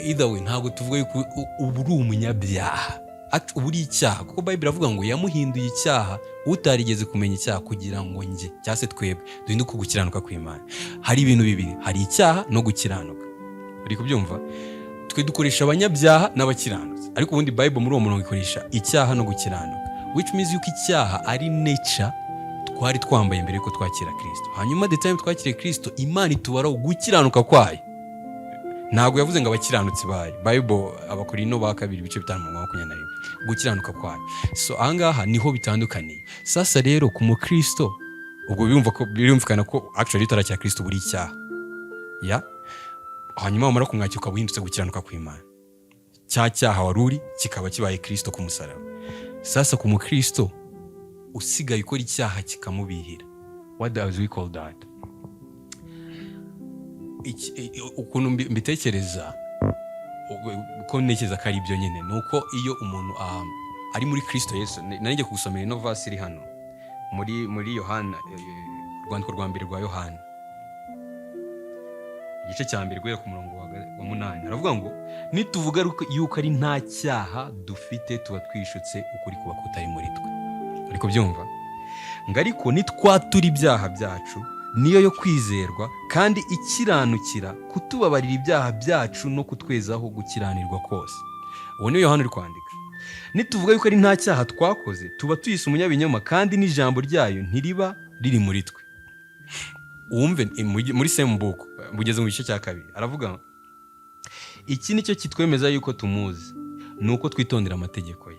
Speaker 10: either way ntabwo tuvuga yuko ubu uri umunyabyaha, ubu uri icyaha, kuko Bible iravuga ngo yamuhinduye icyaha utarigeze kumenya icyaha kugira ngo njye cyangwa se twebwe duhinduke gukiranuka kw'Imana. Hari ibintu bibiri, hari icyaha no gukiranuka. Uri kubyumva? Twe dukoresha abanyabyaha n'abakiranutsi, ariko ubundi Bible muri uwo murongo ikoresha icyaha no gukiranuka, which means yuko icyaha ari nature twari twambaye mbere yuko twakira Kristo. Hanyuma the time twakiriye Kristo, Imana itubaraho gukiranuka kwayo. Ntabwo yavuze ngo abakiranutsi bayo. Bible Abakorinto ba 2:5-21 gukiranuka kwayo. So ahangaha niho bitandukaniye. Sasa rero ku mukristo ubwo birumvikana ko actually utarakira Kristo buri icyaha. Ya? Hanyuma wamara kumwakira ukaba uhindutse gukiranuka kw'Imana. Cya cyaha waruri kikaba kibaye Kristo ku musaraba. Sasa ku mukristo usigaye ukora icyaha kikamubihira. What does we call that? Ukuntu mbitekereza, uko ntekereza ko ari ibyo nyine, ni uko iyo umuntu ari muri Kristo Yesu, nanjye kugusomera ino verse iri hano muri Yohana, urwandiko rwa mbere rwa Yohana igice cya mbere guhera ku murongo wa 8, aravuga ngo nituvuga yuko ari nta cyaha dufite tuba twishutse ukuri kuba kutari muri twe. Ariko byumva ngo ariko nitwatura ibyaha byacu niyo yo kwizerwa kandi ikiranukira kutubabarira ibyaha byacu no kutwezaho gukiranirwa kose. Uwo ni Yohana uri kwandika. Nituvuga yuko ari nta cyaha twakoze tuba tuyise umunyabinyoma kandi n'ijambo ryayo ntiriba riri muri twe. Umve muri same book mugeze mu gice cya 2 aravuga iki nicyo kitwemeza yuko tumuzi, nuko twitondera amategeko ye.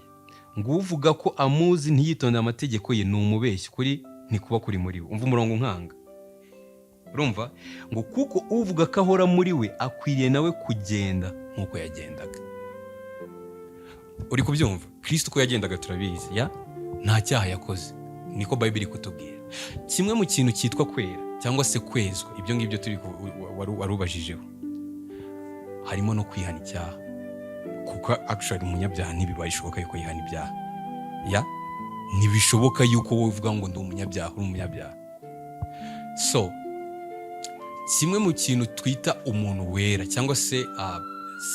Speaker 10: Ngo uvuga ko amuzi ntiyitondera amategeko ye ni umubeshyi, kuri ntikuba kuri muri we. Umva umurongo nkanga. Urumva ngo kuko uvuga ko ahora muri we akwiriye nawe kugenda nk'uko yagendaga. Uri kubyumva? Kristo ko yagendaga turabizi, ya nta cyaha yakoze, niko Bible ikutubwira. Kimwe mu kintu cyitwa kwera cyangwa se kwezwa, ibyo ngibyo turi warubajijeho, harimo no kwihana icyaha, kuko actually umunyabyaha ntibibashoboka yuko yihana ibyaha. Ya ntibishoboka yuko wowe uvuga ngo ndi umunyabyaha, uri umunyabyaha. So kimwe mu kintu twita umuntu wera cyangwa se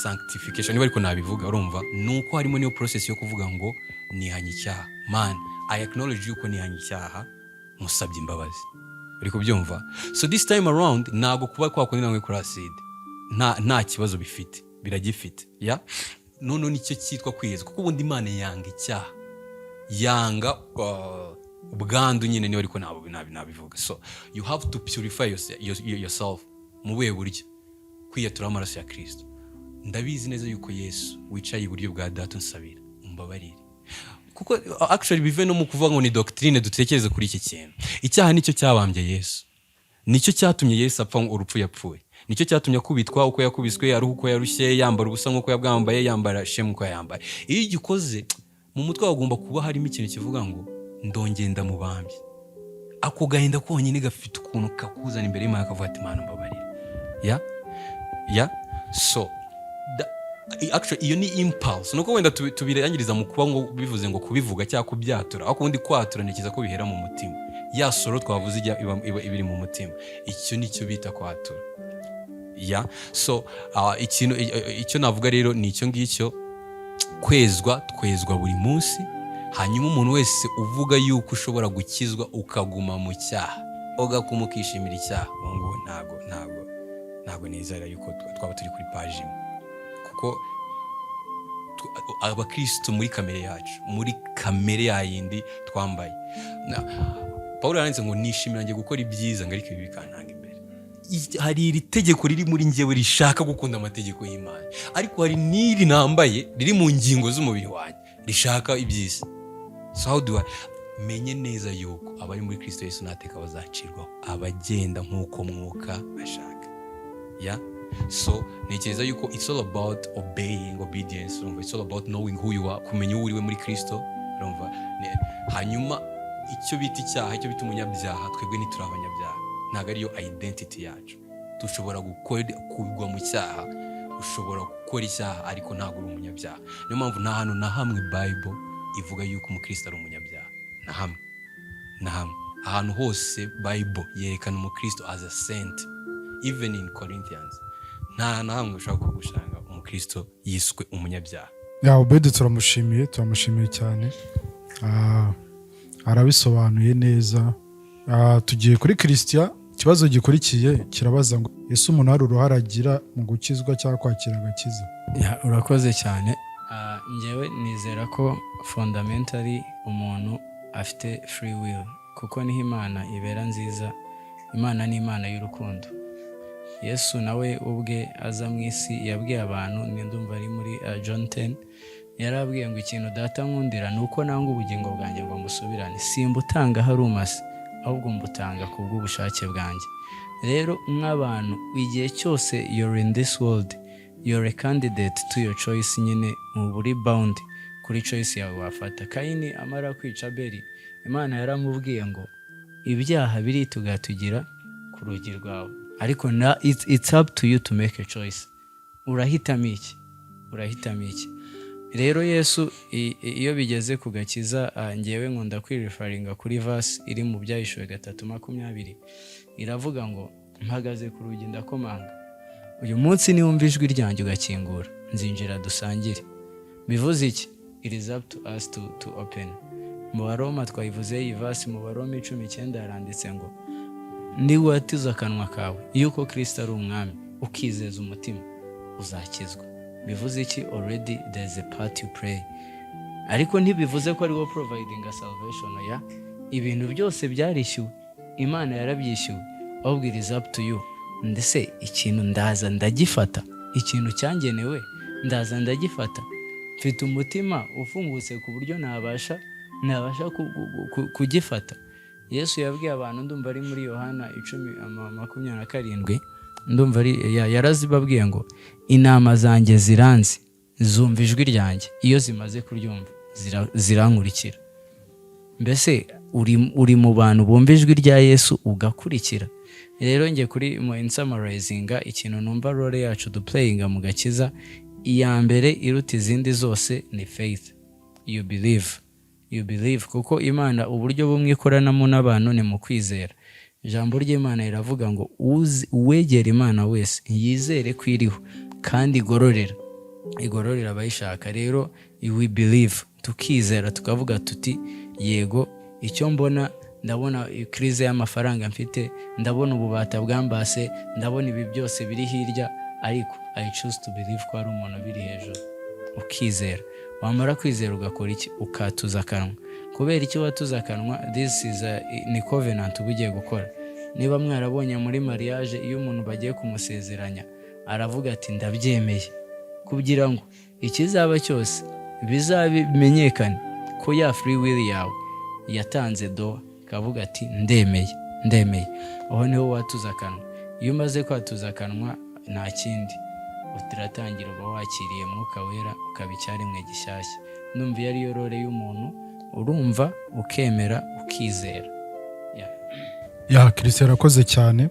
Speaker 10: sanctification, niba ariko nabivuga, urumva nuko harimo niyo process yo kuvuga ngo nihanye icyaha. Man, I acknowledge yuko nihanye icyaha, musabye imbabazi. Uri kubyumva? So this time around nago kuba kwakundi namwe kuri acid nta kibazo bifite, biragifite. Ya none nicyo cyitwa kwiyezwa, kuko ubundi Imana yanga icyaha, yanga ubwandu nyine, niba ariko nabivuga. So you have to purify yourself mu buhe buryo? Kwiyatura amaraso ya Kristo. Ndabizi neza yuko Yesu wicaye iburyo bwa Data unsabira umbabarire, kuko actually bive no mu kuvuga ngo ni doctrine dutekereze kuri iki kintu. Icyaha nicyo cyabambye Yesu, nicyo cyatumye Yesu apfa urupfu yapfuye, nicyo cyatumye akubitwa uko yakubiswe, aruhu uko yarushye, yambara ubusa nk'uko yabwambaye, yambara shemu uko yambaye. Iyo igikoze mu mutwe wagomba kuba harimo ikintu kivuga ngo ndongenda mubambye. Ako gahinda konyine gafite ukuntu kakuzana imbere y'Imana kavuga ati Mana mbabarira. Ya so actually iyo ni impulse, nuko wenda tubirangiriza mu kuba ngo bivuze ngo kubivuga cyangwa kubyatura, ariko ubundi kwatura nikiza ko bihera mu mutima. Ya soro twavuze ibiri mu mutima, icyo nicyo bita kwatura. Ya so icyo navuga rero ni icyo ngicyo, twezwa buri munsi. Hanyuma umuntu wese uvuga yuko ushobora gukizwa ukaguma mu cyaha, ugakumukishimira icyaha, ngo ntago nizera yuko twaba turi kuri page imwe, kuko abakristo muri kamere yacu, muri kamere yayindi twambaye. Paulo yaranditse ngo nishimira ngiye gukora ibyiza, ngariko ibi bikantanga imbere. Hari iri tegeko riri muri njyewe rishaka gukunda amategeko y'Imana, ariko hari n'iri nambaye riri mu ngingo z'umubiri wanjye rishaka ibyiza. So how do I menye neza yuko abari muri Kristo Yesu nateka bazacirwaho, abagenda nk'uko mwuka ashaka. Ya so ntekereza yuko it's all about obedience, it's all about knowing who you are, kumenya uriwe muri Kristo. Hanyuma icyo bita icyaha, icyo bita umunyabyaha, twebwe ntituri abanyabyaha, ntabwo ariyo identity yacu. Dushobora kugwa mu cyaha, ushobora ukora icyaha ariko ntabwo uri umunyabyaha. Niyo mpamvu nta hantu na hamwe Bible ivuga yuko umukristo ari umunyabyaha, na hamwe na hamwe. Ahantu hose Bible yerekana umukristo as a saint, even in Corinthians nta na hamwe ushobora kugushanga umukristo yiswe umunyabyaha.
Speaker 1: Obedi turamushimiye cyane, arabisobanuye neza. Tugiye kuri Christian, ikibazo gikurikiye kirabaza ngo ese umuntu hari uruhare agira mu gukizwa cyangwa kwakira agakiza?
Speaker 2: Urakoze cyane. Njyewe nizera ko fundamentally umuntu afite free will, kuko niho Imana ibera nziza. Imana ni Imana y'urukundo. Yesu nawe ubwe aza mu isi yabwiye abantu, ndumva ari muri John 10, yarabwiye ngo ikintu data nkundira ni uko nanga ubugingo bwanjye ngo musubirane, simbutanga hari umase, ahubwo mbutanga ku bw'ubushake bwanjye. Rero nk'abantu igihe cyose you're in this world, you're a candidate to your choice, nyine mu buri bound kuri choice yawe wafata. Kayini amara kwica Abeli, Imana yaramubwiye ngo ibyaha biritugatugira ku rugi rwawe, ariko it's up to you to make a choice. Urahitamo iki? Rero Yesu iyo bigeze ku gakiza, ngewe nkunda kwirifaringa kuri verse iri mu Byahishuwe 3:20, iravuga ngo mpagaze ku rugi ndakomanga, uyu munsi niwumva ijwi ryanjye ugakingura, nzinjira dusangire. Bivuze iki? It is up to us to open. Mu Baroma twayivuze iyi verse, mu Baroma 10:9 yaranditse ngo niwatiza akanwa kawe yuko Kristo ari umwami, ukizeza umutima, uzakizwa. Bivuze iki? Already there's a part you play. Ariko ntibivuze ko ari wo providing a salvation ya ibintu byose byarishyuwe, Imana yarabyishyuwe, ahubwo it is up to you. Ndetse ikintu ndaza ndagifata, ikintu cyangenewe ndaza ndagifata, mfite umutima ufungutse ku buryo nabasha kugifata. Yesu yabwiye abantu, ndumva ari muri Yohana 10:27, ndumva yarazibabwiye ngo intama zanjye ziranzi, zumva ijwi ryanjye, iyo zimaze kuryumva zirankurikira. Mbese uri mu bantu bumva ijwi rya Yesu ugakurikira. Rero nge kuri in summarizing, ikintu numva role yacu duplayinga mu gakiza, iya mbere iruta izindi zose ni faith. You believe, kuko Imana uburyo bumwe ikoranamo n'abantu ni mu kwizera. Ijambo ry'Imana riravuga ngo uwegera Imana wese yizere ko iriho kandi igororera abayishaka. Rero we believe, tukizera, tukavuga tuti yego, icyo mbona, ndabona krize y'amafaranga mfite, ndabona ububata bwambase, ndabona ibi byose biri hirya, ariko I choose to believe ko ari umuntu biri hejuru. Ukizera, wamara kwizera ugakora iki? Ukatuza akanwa. Kubera iki watuza akanwa? This is ni covenant ugiye gukora. Niba mwarabonye muri mariage, iyo umuntu bagiye kumusezeranya aravuga ati ndabyemeye, kugira ngo ikizaba cyose bizabimenyekane ko ya free will yawe yatanze doa, kavuga ati ndemeye. Aho niho watuza akanwa. Iyo umaze kwatuza akanwa, nta kindi utiratangira, uba wakiriye Mwuka Wera, ukaba icyaremwe gishyashya. Numva yari yo role y'umuntu, urumva, ukemera, ukizera.
Speaker 1: Christian arakoze cyane.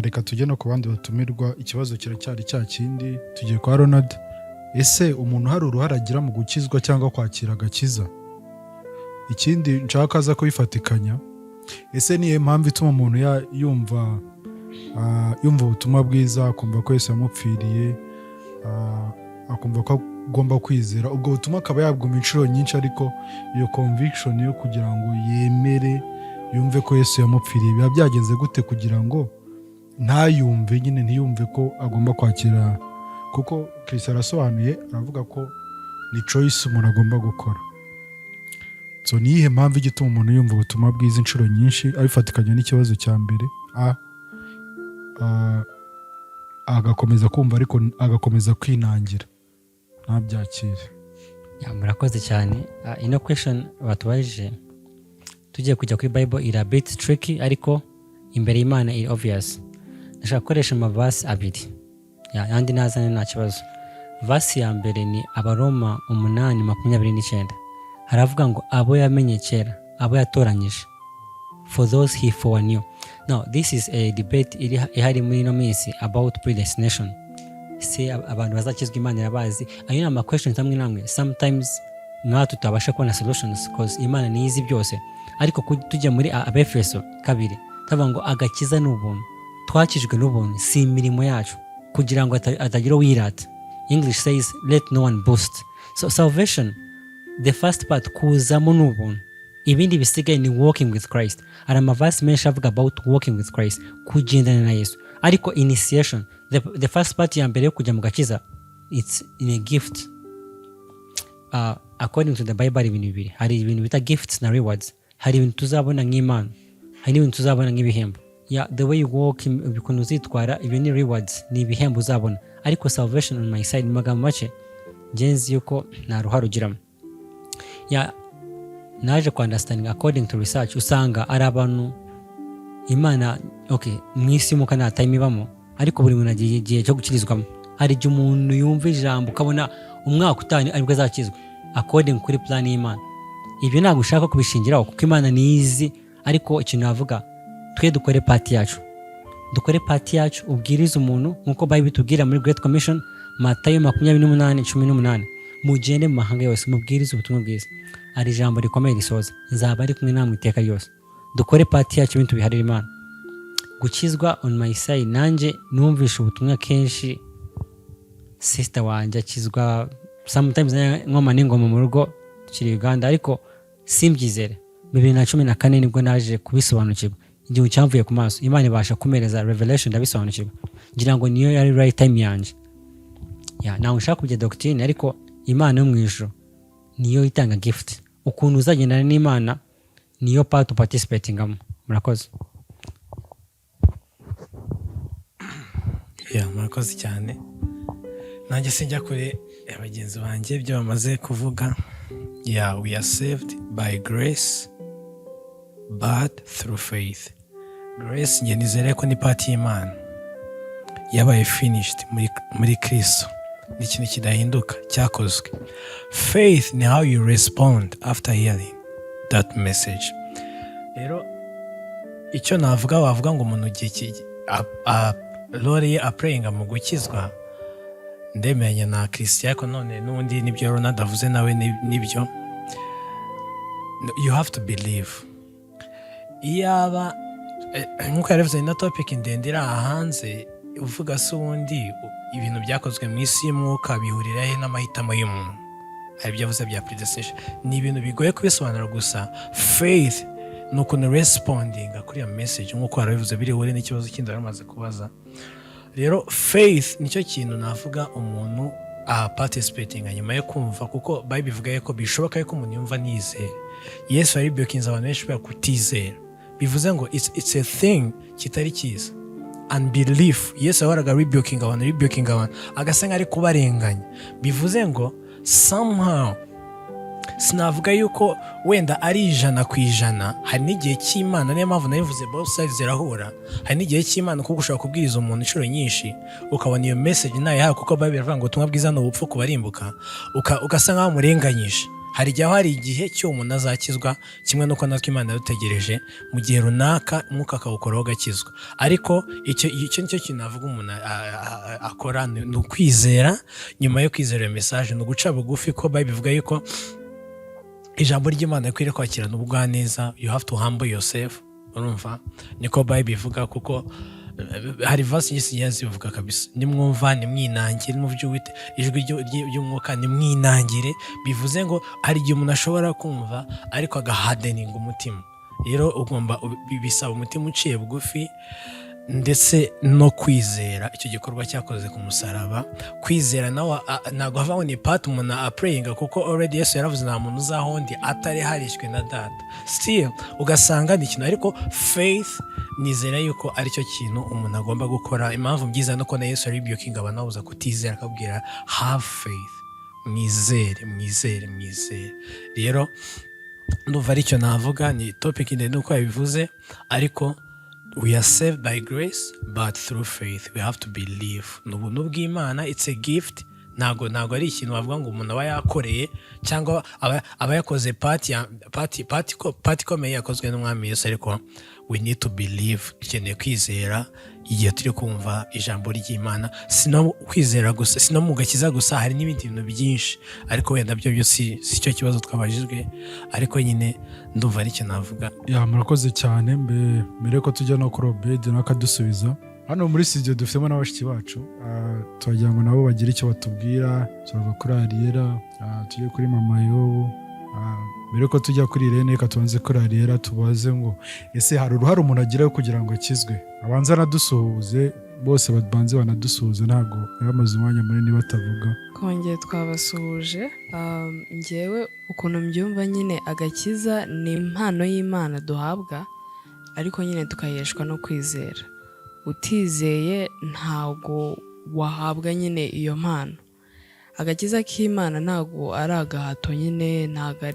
Speaker 1: Reka tujye no ku bandi batumirwa. Ikibazo kiracyari cya kindi, tugiye kwa Ronald. Ese umuntu hari uruhare agira mu gukizwa cyangwa kwakira agakiza? Ikindi nshaka aza kubifatikanya, ese niyo mpamvu ituma umuntu yumva ubutumwa bwiza, akumva ko Yesu yamupfiriye, akumva ko agomba kwizera, ubwo butumwa akaba yabwumva inshuro nyinshi, ariko iyo conviction yo kugira ngo yemere, yumve ko Yesu yamupfiriye, biba byagenze gute kugira ngo ntayumve, nyine ntiyumve ko agomba kwakira? Kuko Kristo arasobanuye, aravuga ko ni choice umuntu agomba gukora. So niyihe mpamvu igituma umuntu yumva ubutumwa bwiza inshuro nyinshi, abifatikanya n'ikibazo cya mbere, agakomeza kumva ariko agakomeza kwinangira, ntabyakire?
Speaker 8: Murakoze cyane. Ino question batubajije, tugiye kujya kuri Bible iri a bit tricky, ariko imbere y'Imana iri obvious. Ndashaka gukoresha amavasi abiri, yandi nazane nta kibazo. Vasi ya mbere ni Abaroma 8:29, haravuga ngo abo yamenye kera, abo yatoranyije, for those he foreknew. Now this is a debate ihari muri ino minsi about predestination. se abantu bazakizwa Imana irabazi. Ayo ni ama questions amwe namwe sometimes mwa tutabasha kubona solutions because Imana ni izi byose. Ariko tujya muri Abefeso 2 tavuga ngo agakiza n'ubuntu, twakijwe n'ubuntu, si imirimo yacu kugira ngo atagira wirata. English says let no one boast. So salvation, the first part kuzamo n'ubuntu, ibindi bisigaye ni walking with Christ. Ari amavasi menshi avuga about walking with Christ, kugendana na Yesu. Ariko initiation, the first part ya mbere yo kujya mu gakiza, it's in a gift. According to the Bible hari ibintu bibiri, hari ibintu bita gifts na rewards. Hari ibintu tuzabona nk'Imana, hari n'ibintu tuzabona nk'ibihembo. The way you walk, ibikuntu uzitwara, ibyo ni rewards, ni ibihembo uzabona. Ariko salvation on my side, mu magambo make ngenzi yuko nta ruhare ugiramo. Naje ku understanding according to research, usanga ari abantu Imana mu isi y'umuka nta time ibamo, ariko buri muntu agiye igihe cyo gukirizwamo. Hari igihe umuntu yumva ijambo ukabona umwaka utani aribwo azakizwa according kuri plan y'Imana. Ibyo ntabwo ushaka kubishingiraho kuko Imana ni izi, ariko ikintu navuga twe dukore part yacu. Dukore part yacu, ubwiriza umuntu nkuko Bible itubwira muri Great Commission Matayo 28:18, mugende mu mahanga yose mubwiriza ubutumwa bwiza. Ari ijambo rikomeye risoza, nzaba ari kumwe namwe iteka ryose. Dukore part yacu ibintu biharira Imana. Gukizwa on my side, nanje numvisha ubutumwa kenshi sister wanje akizwa sometimes nkoma n'ingoma mu rugo kiri Uganda, ariko simbyizere. 2014 nibwo naje kubisobanukirwa, igihe cyamvuye ku maso, Imana ibasha kumereza revelation ndabisobanukirwa, ngira ngo niyo yari right time yanje. Nawe ushaka kujya doctrine, ariko Imana yo mu ijuru niyo itanga gift. Ukuntu uzagendana n'Imana niyo part participatingamo. Murakoze.
Speaker 9: Murakoze cyane. Nanjye sinjya kure abagenzi banjye ibyo bamaze kuvuga. We are saved by grace but through faith. Grace nge nizere ko ni part y'Imana yabaye finished muri Kristo, ni ikintu kidahinduka cyakozwe. Faith ni how you respond after hearing that message. Rero icyo navuga, wavuga ngo umuntu gihe Lord ye aprayinga mu gukizwa, ndemeranya na Christian, ariko none n'undi nibyo Ronald avuze nawe nibyo. You have to believe. Iyaba nkuko yaravuze na topic ndende iri hanze, uvuga se ubundi ibintu byakozwe mu isi y'umwuka bihurira he n'amahitamo y'umuntu, ari byo avuze bya predestination. Ni ibintu bigoye kubisobanura gusa. Faith ni ukuntu responding kuri iyo message nkuko yaravuze birihure n'ikibazo kindi baramaze kubaza. Rero faith nicyo kintu navuga umuntu participating nyuma yo kumva, kuko Bible ivuga ko bishoboka ko umuntu yumva nizera. Yesu ari byokinza abantu benshi bya kutizera, bivuze ngo it's a thing kitari cyiza. Unbelief, Yesu yahoraga rebuking abantu agasa nk'ari kubarenganya. Bivuze ngo somehow, sinavuga yuko wenda ari 100%, hari n'igihe cy'Imana, niyo mpamvu nabivuze both sides zirahura. Hari n'igihe cy'Imana kuko ushobora kubwiriza umuntu inshuro nyinshi ukabona iyo message nayo yawe, kuko Bible iravuga ngo ubutumwa bwiza ni ubupfu kubarimbuka, ugasa nk'aho murenganyije. Hari igihe cyo umuntu azakizwa, kimwe nuko natwe Imana yadutegereje mu gihe runaka umwuka akawukoraho gakizwa. Ariko icyo nicyo kintu navuga umuntu akora, ni ukwizera. Nyuma yo kwizera iyo message ni uguca bugufi, ko Bible ivuga yuko ijambo ry'Imana rikwiriye kwakirana ubwaneza. You have to humble yourself. Urumva niko Bible ivuga, kuko hari verse nyinshi yazivuga kabisa. Nimwumva nimwinangire, muvyuwite ijwi ry'umwuka nimwinangire. Bivuze ngo hari igihe umuntu ashobora kumva ariko agahardening umutima. Rero ugomba bisaba umutima uciye bugufi ndetse no kwizera icyo gikorwa cyakoze ku musaraba. Kwizera nawe ntago havaho ni part umuntu aprayinga, kuko already Yesu yaravuze nta muntu uzahondi atari harishwe na data. Still ugasanga ni ikintu, ariko faith nizera yuko ari cyo kintu umuntu agomba gukora. Impamvu byiza nuko na Yesu ari rebuking abantu babuza kutizera, akabwira have faith, mwizere. Rero ndumva ari cyo navuga. Ni topic ndende uko yabivuze, ariko we are saved by grace but through faith. We have to believe. N'ubuntu bw'Imana, it's a gift, ntago ari ikintu bavuga ngo umuntu aba yakoreye cyangwa aba yakoze pati ikomeye yakozwe n'umwami Yesu, ariko we need to believe, dukeneye kwizera igihe turi kumva ijambo ry'Imana. Si no kwizera gusa, si no mu gakiza gusa, hari n'ibindi bintu byinshi, ariko wenda byo si cyo kibazo twabajijwe, ariko nyine ndumva ari ikintu navuga.
Speaker 1: Murakoze cyane. Mbere ko tujya no kuri Obed n'akadusubiza, hano muri studio dufitemo n'abashiki bacu, twagira ngo nabo bagire icyo batubwira. Turava kuri Ariela, tujye kuri Mama Yobu. Mbere ko tujya kuri Irene, reka tubanze kuri Ariela tubaze ngo ese hari uruhare umuntu agiraho kugira ngo akizwe. Abanza anadusuhuze, bose babanze banadusuhuze, ntabwo yamaze umwanya munini batavuga.
Speaker 4: Kongeye twabasuhuje. Njyewe ukuntu mbyumva nyine agakiza ni impano y'Imana duhabwa, ariko nyine tukayeshwa no kwizera. Utizeye ntabwo wahabwa nyine iyo mpano. Agakiza k'Imana ntabwo ari agahato nyine, ntabwo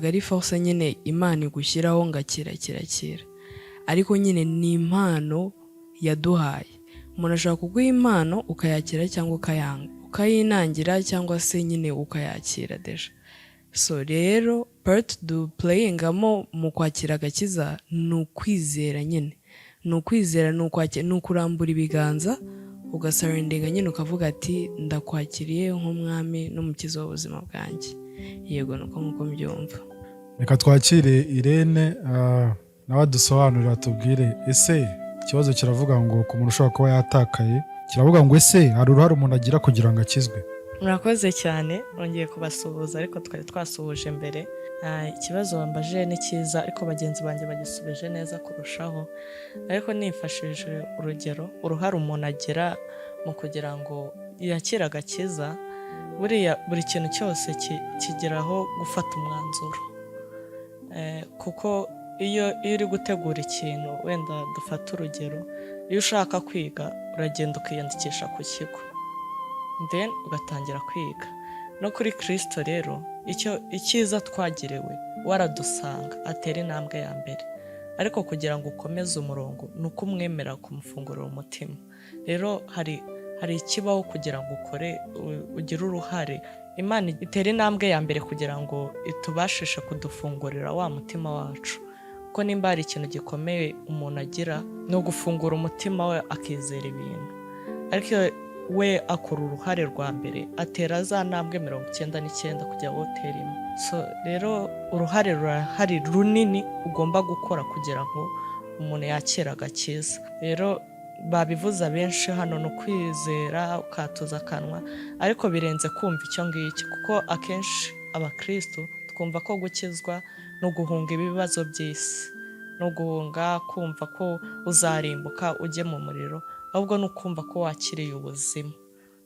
Speaker 4: ari force nyine Imana igushyiraho ngo kirakira, ariko nyine ni impano yaduhaye. Umuntu ashobora kuguha impano ukayakira cyangwa ukayanga, ukayinangira cyangwa se nyine ukayakira deja. So rero part du playingamo mu kwakira agakiza ni ukwizera nyine, ni ukwizera, ni ukurambura ibiganza ugasarendinga nyine ukavuga ati ndakwakiriye nk'umwami n'umukiza w'ubuzima bwanjye. Yego nuko nkuko mbyumva.
Speaker 1: Reka twakire Irene nawe adusobanurira, tubwire ese ikibazo kiravuga ngo ku muntu ushobora kuba yatakaye, kiravuga ngo ese hari uruhare umuntu agira kugira ngo akizwe.
Speaker 3: Murakoze cyane, nongeye kubasuhuza ariko twari twasuhuje mbere. Ikibazo wambaje ni cyiza, ariko bagenzi banjye bagisubije neza kurushaho. Ariko nifashishije urugero, uruhare umuntu agira mu kugira ngo yakire agakiza, buri kintu cyose kigeraho gufata umwanzuro. Kuko iyo uri gutegura ikintu, wenda dufata urugero, iyo ushaka kwiga uragenda ukiyandikisha ku kigo, then ugatangira kwiga. No kuri Kristo rero, icyiza twagiriwe, waradusanga atera intambwe ya mbere, ariko kugira ngo ukomeze umurongo ni uko umwemera kumufungurira umutima. Rero hari ikibaho kugira ngo ugire uruhare. Imana itera intambwe ya mbere kugira ngo itubashishe kudufungurira wa mutima wacu, kuko nimba hari ikintu gikomeye umuntu agira ni ugufungura umutima we akizera ibintu, ariko we akora uruhare rwa mbere, atera za ntambwe 99 kugira ngo uteremo. So rero uruhare rurahari runini ugomba gukora kugira ngo umuntu yakire agakiza. Rero babivuza benshi hano no kwizera ukatuza akanwa, ariko birenze kumva icyo ngicyo, kuko akenshi abakristo twumva ko gukizwa no guhunga ibibazo by'isi, no guhunga kumva ko uzarimbuka ujye mu muriro, ahubwo no kumva ko wakiriye ubuzima,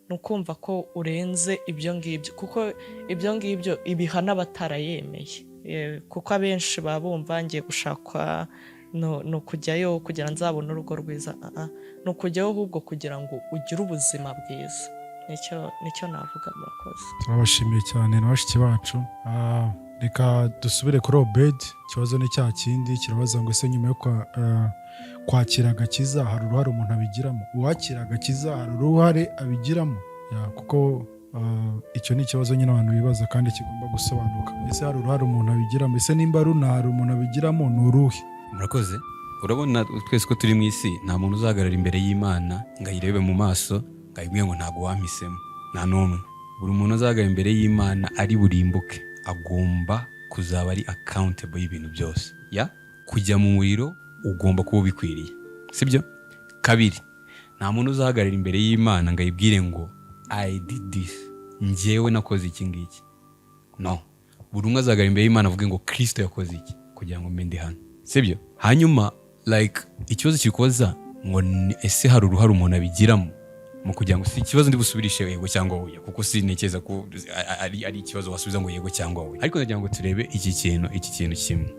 Speaker 3: no kumva ko urenze ibyo ngibyo, kuko ibyo ngibyo ibihana batarayemeye. Kuko abenshi babumva ngiye gushakwa no kujyayo kugira nzabone urugo rwiza, no kujyayo ahubwo kugira ngo ugire ubuzima bwiza. Nicyo navuga. Murakoze.
Speaker 1: Turabashimiye cyane n'abashiki bacu. Reka dusubire kuri Obed. Ikibazo ni cya kindi, kirabaza ngo ese nyuma yo kwakira agakiza hari uruhare umuntu abigiramo? Uwakira agakiza hari uruhare abigiramo? Kuko icyo ni ikibazo nyine abantu bibaza kandi kigomba gusobanuka. Ese hari uruhare umuntu abigiramo? Ese nimba runahari umuntu abigiramo ni uruhe?
Speaker 10: Murakoze. Urabona twese ko turi mu isi, nta muntu uzahagarara imbere y'Imana ngo ayirebe mu maso ngo ayibwire ngo ntabwo wampisemo. Nta n'umwe. Buri muntu uzahagarara imbere y'Imana ari burimbuke agomba kuzaba ari accountable y'ibintu byose. Kujya mu muriro ugomba kuba ubikwiriye, sibyo? Kabiri, nta muntu uzahagarara imbere y'Imana ngo ayibwire ngo I did this, njyewe nakoze iki ngiki. No. Buri umwe azahagarara imbere y'Imana avuge ngo Kristo yakoze iki kugira ngo mbe ndi hano, sibyo? Hanyuma ikibazo kikoza ngo ese hari uruhare umuntu abigiramo mu kugira ngo si ikibazo ndi busubirishe yego cyangwa oya, kuko sinekeza ko ari ikibazo wasubiza ngo yego cyangwa oya. Ariko ndagira ngo turebe iki kintu kimwe.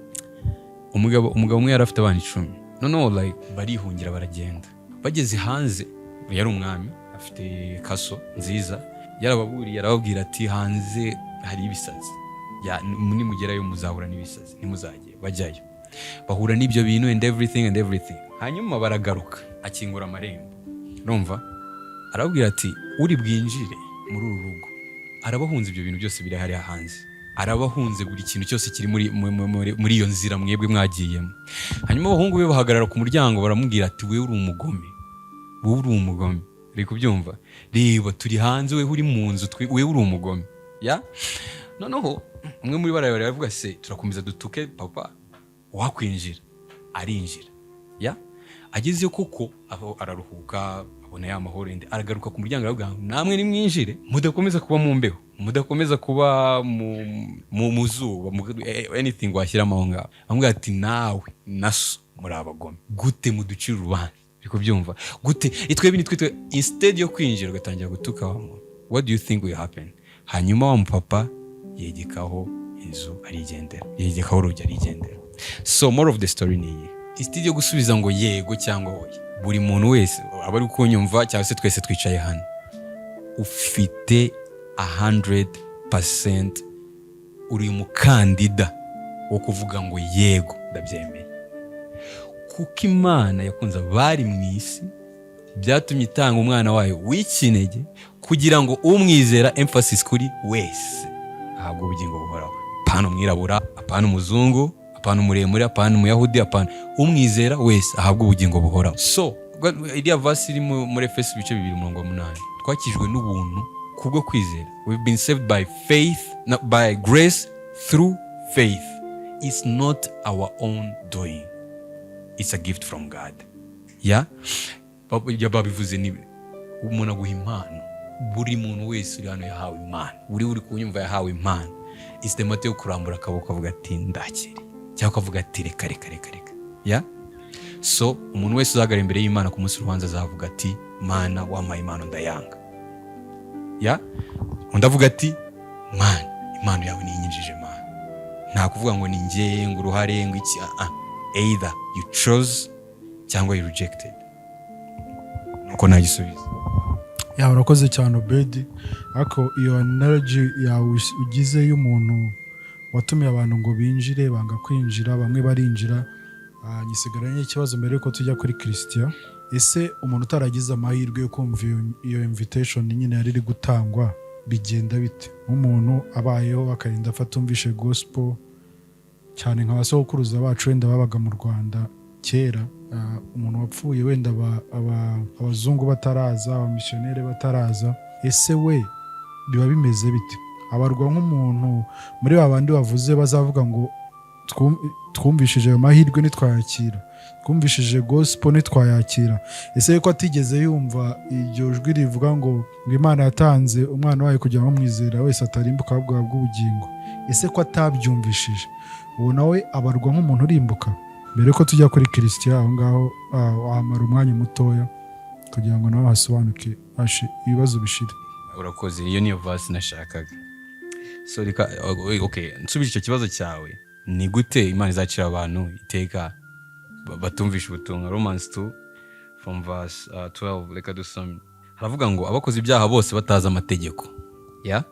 Speaker 10: Umugabo umwe yari afite abana 10. Noneho barihungira baragenda. Bageze hanze, yari umwami afite kaso nziza, yarababuriye arababwira ati hanze hari ibisazi. Nimugerayo muzahura n'ibisazi, nimuzajye bajyayo. Bahura n'ibyo bintu and everything. Hanyuma baragaruka, akingura amarembo. Urumva? arababwira ati uri bwinjire muri uru rugo arabahunze ibyo bintu byose biri hariya hanze, arabahunze buri kintu cyose kiri muri iyo nzira mwebwe mwagiyemo. Hanyuma abahungu be bahagarara ku muryango baramubwira ati wewe uri umugome, wowe uri umugome. Uri kubyumva? Reba turi hanze, wewe uri mu nzu, wewe uri umugome. Ya noneho umwe muri barabara yavuga se turakomeza dutuke papa wakwinjira. Arinjira. Ya agezeyo koko araruhuka, abona ya mahoro ende, aragaruka ku muryango aravuga namwe ni mwinjire, mudakomeza kuba mu mbeho, mudakomeza kuba mu zuba, anything washyira aho ngaho. Amubwira ati nawe naso muri abagome, gute muducira urubanza? Biko byumva gute itwebe nitwe instead yo kwinjira ugatangira gutuka wa muntu. What do you think will happen? Hanyuma wa mupapa yegekaho inzu arigendera, yegekaho urugi arigendera. So more of the story ni iyi, instead yo gusubiza ngo yego cyangwa oya, buri muntu wese abari kunyumva cyangwa se twese twicaye hano ufite 100% uri umukandida wo kuvuga ngo yego ndabyemeye, kuko Imana yakunze abari mu isi byatumye itanga umwana wayo w'ikinege kugira ngo umwizera, emphasis kuri wese, ahabwe ubugingo buhoraho. Apana umwirabura, apana umuzungu, apana umuremure, apana umuyahudi, apana umwizera wese ahabwe ubugingo buhoraho. So iriya verse iri muri Efeso 2:8 twakijwe n'ubuntu kubwo kwizera. We've been saved by faith, not by grace through faith. It's not our own doing. It's a gift from God. Ya babivuze ni umuntu aguha impano. Buri muntu wese uri hano yahawe impano, uri kunyumva yahawe impano. It's the matter yo kurambura akaboko avuga ati ndakiri, cyangwa akavuga ati reka. Ya so umuntu wese uzagara imbere y'Imana ku munsi w'urubanza azavuga ati Mana wampaye impano ndayanga. Ya undi avuga ati Mana impano yawe niyinyinjije Mana. Nta kuvuga ngo ni njye ngo uruhare ngo iki. Either you chose cyangwa you rejected. Nuko nagisubiza.
Speaker 1: Ya urakoze cyane Obedi, ariko iyo analogy yawe ugize y'umuntu watumye abantu ngo binjire banga kwinjira, bamwe barinjira, nyisigaranye ikibazo mbere yuko tujya kuri Christian. Ese umuntu utaragize amahirwe yo kumva iyo invitation nyine yari iri gutangwa bigenda bite? Umuntu abayeho akarinda afatumvishe gospel cyane nka basokuruza bacu wenda babaga mu Rwanda kera, umuntu wapfuye wenda abazungu bataraza, abamissionnaire bataraza, ese we biba bimeze bite? Abarwa nk'umuntu muri babandi bavuze bazavuga ngo twumvishije ayo mahirwe nitwayakira, twumvishije gospel nitwayakira. Ese yuko atigeze yumva iryo jwi rivuga ngo Imana yatanze umwana wayo kugira ngo mwizera wese atarimbuka ahubwo ahabwe ubugingo, ese ko atabyumvishije uwo nawe abarwa nk'umuntu urimbuka? Mbere ko tujya kuri Christian aho ngaho wahamara umwanya mutoya kugira ngo nawe hasobanuke ibibazo bishire.
Speaker 10: Urakoze, iyo niyo verse nashakaga. So okay, nsubije icyo kibazo cyawe, ni gute Imana izacira abantu iteka batumvisha ubutumwa? Romans 2 from verse 12, reka dusome. Haravuga ngo abakoze ibyaha bose bataza amategeko ya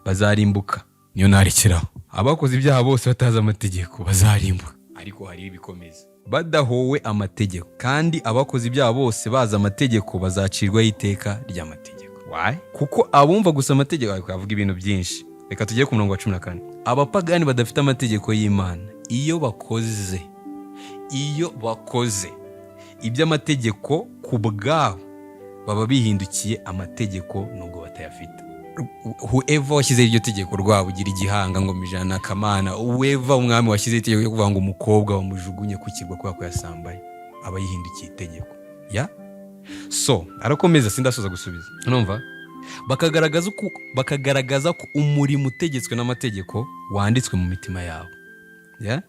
Speaker 10: bazarimbuka. Niyo narekeraho, abakoze ibyaha bose bataza amategeko bazarimbuka. Ariko hari ibikomeza, badahowe amategeko, kandi abakoze ibyaha bose baza amategeko bazacirwaho iteka ry'amategeko. Why? Kuko abumva gusa amategeko akavuga ibintu byinshi. Reka tujye ku murongo wa 14. Abapagani badafite amategeko y'Imana iyo bakoze iby'amategeko ku bwabo baba bihindukiye amategeko nubwo batayafite. Whoever washyize iryo tegeko rwabo ugira igihanga ngo mijana kamana, whoever umwami washyize itegeko yo kuvuga ngo umukobwa bamujugunye ku kirwa kubera ko yasambaye, aba yihindukiye itegeko. Ya so arakomeza, sindasoza gusubiza. Urumva? Bakagaragaza ko umurimo utegetswe n'amategeko wanditswe mu mitima yabo. Ya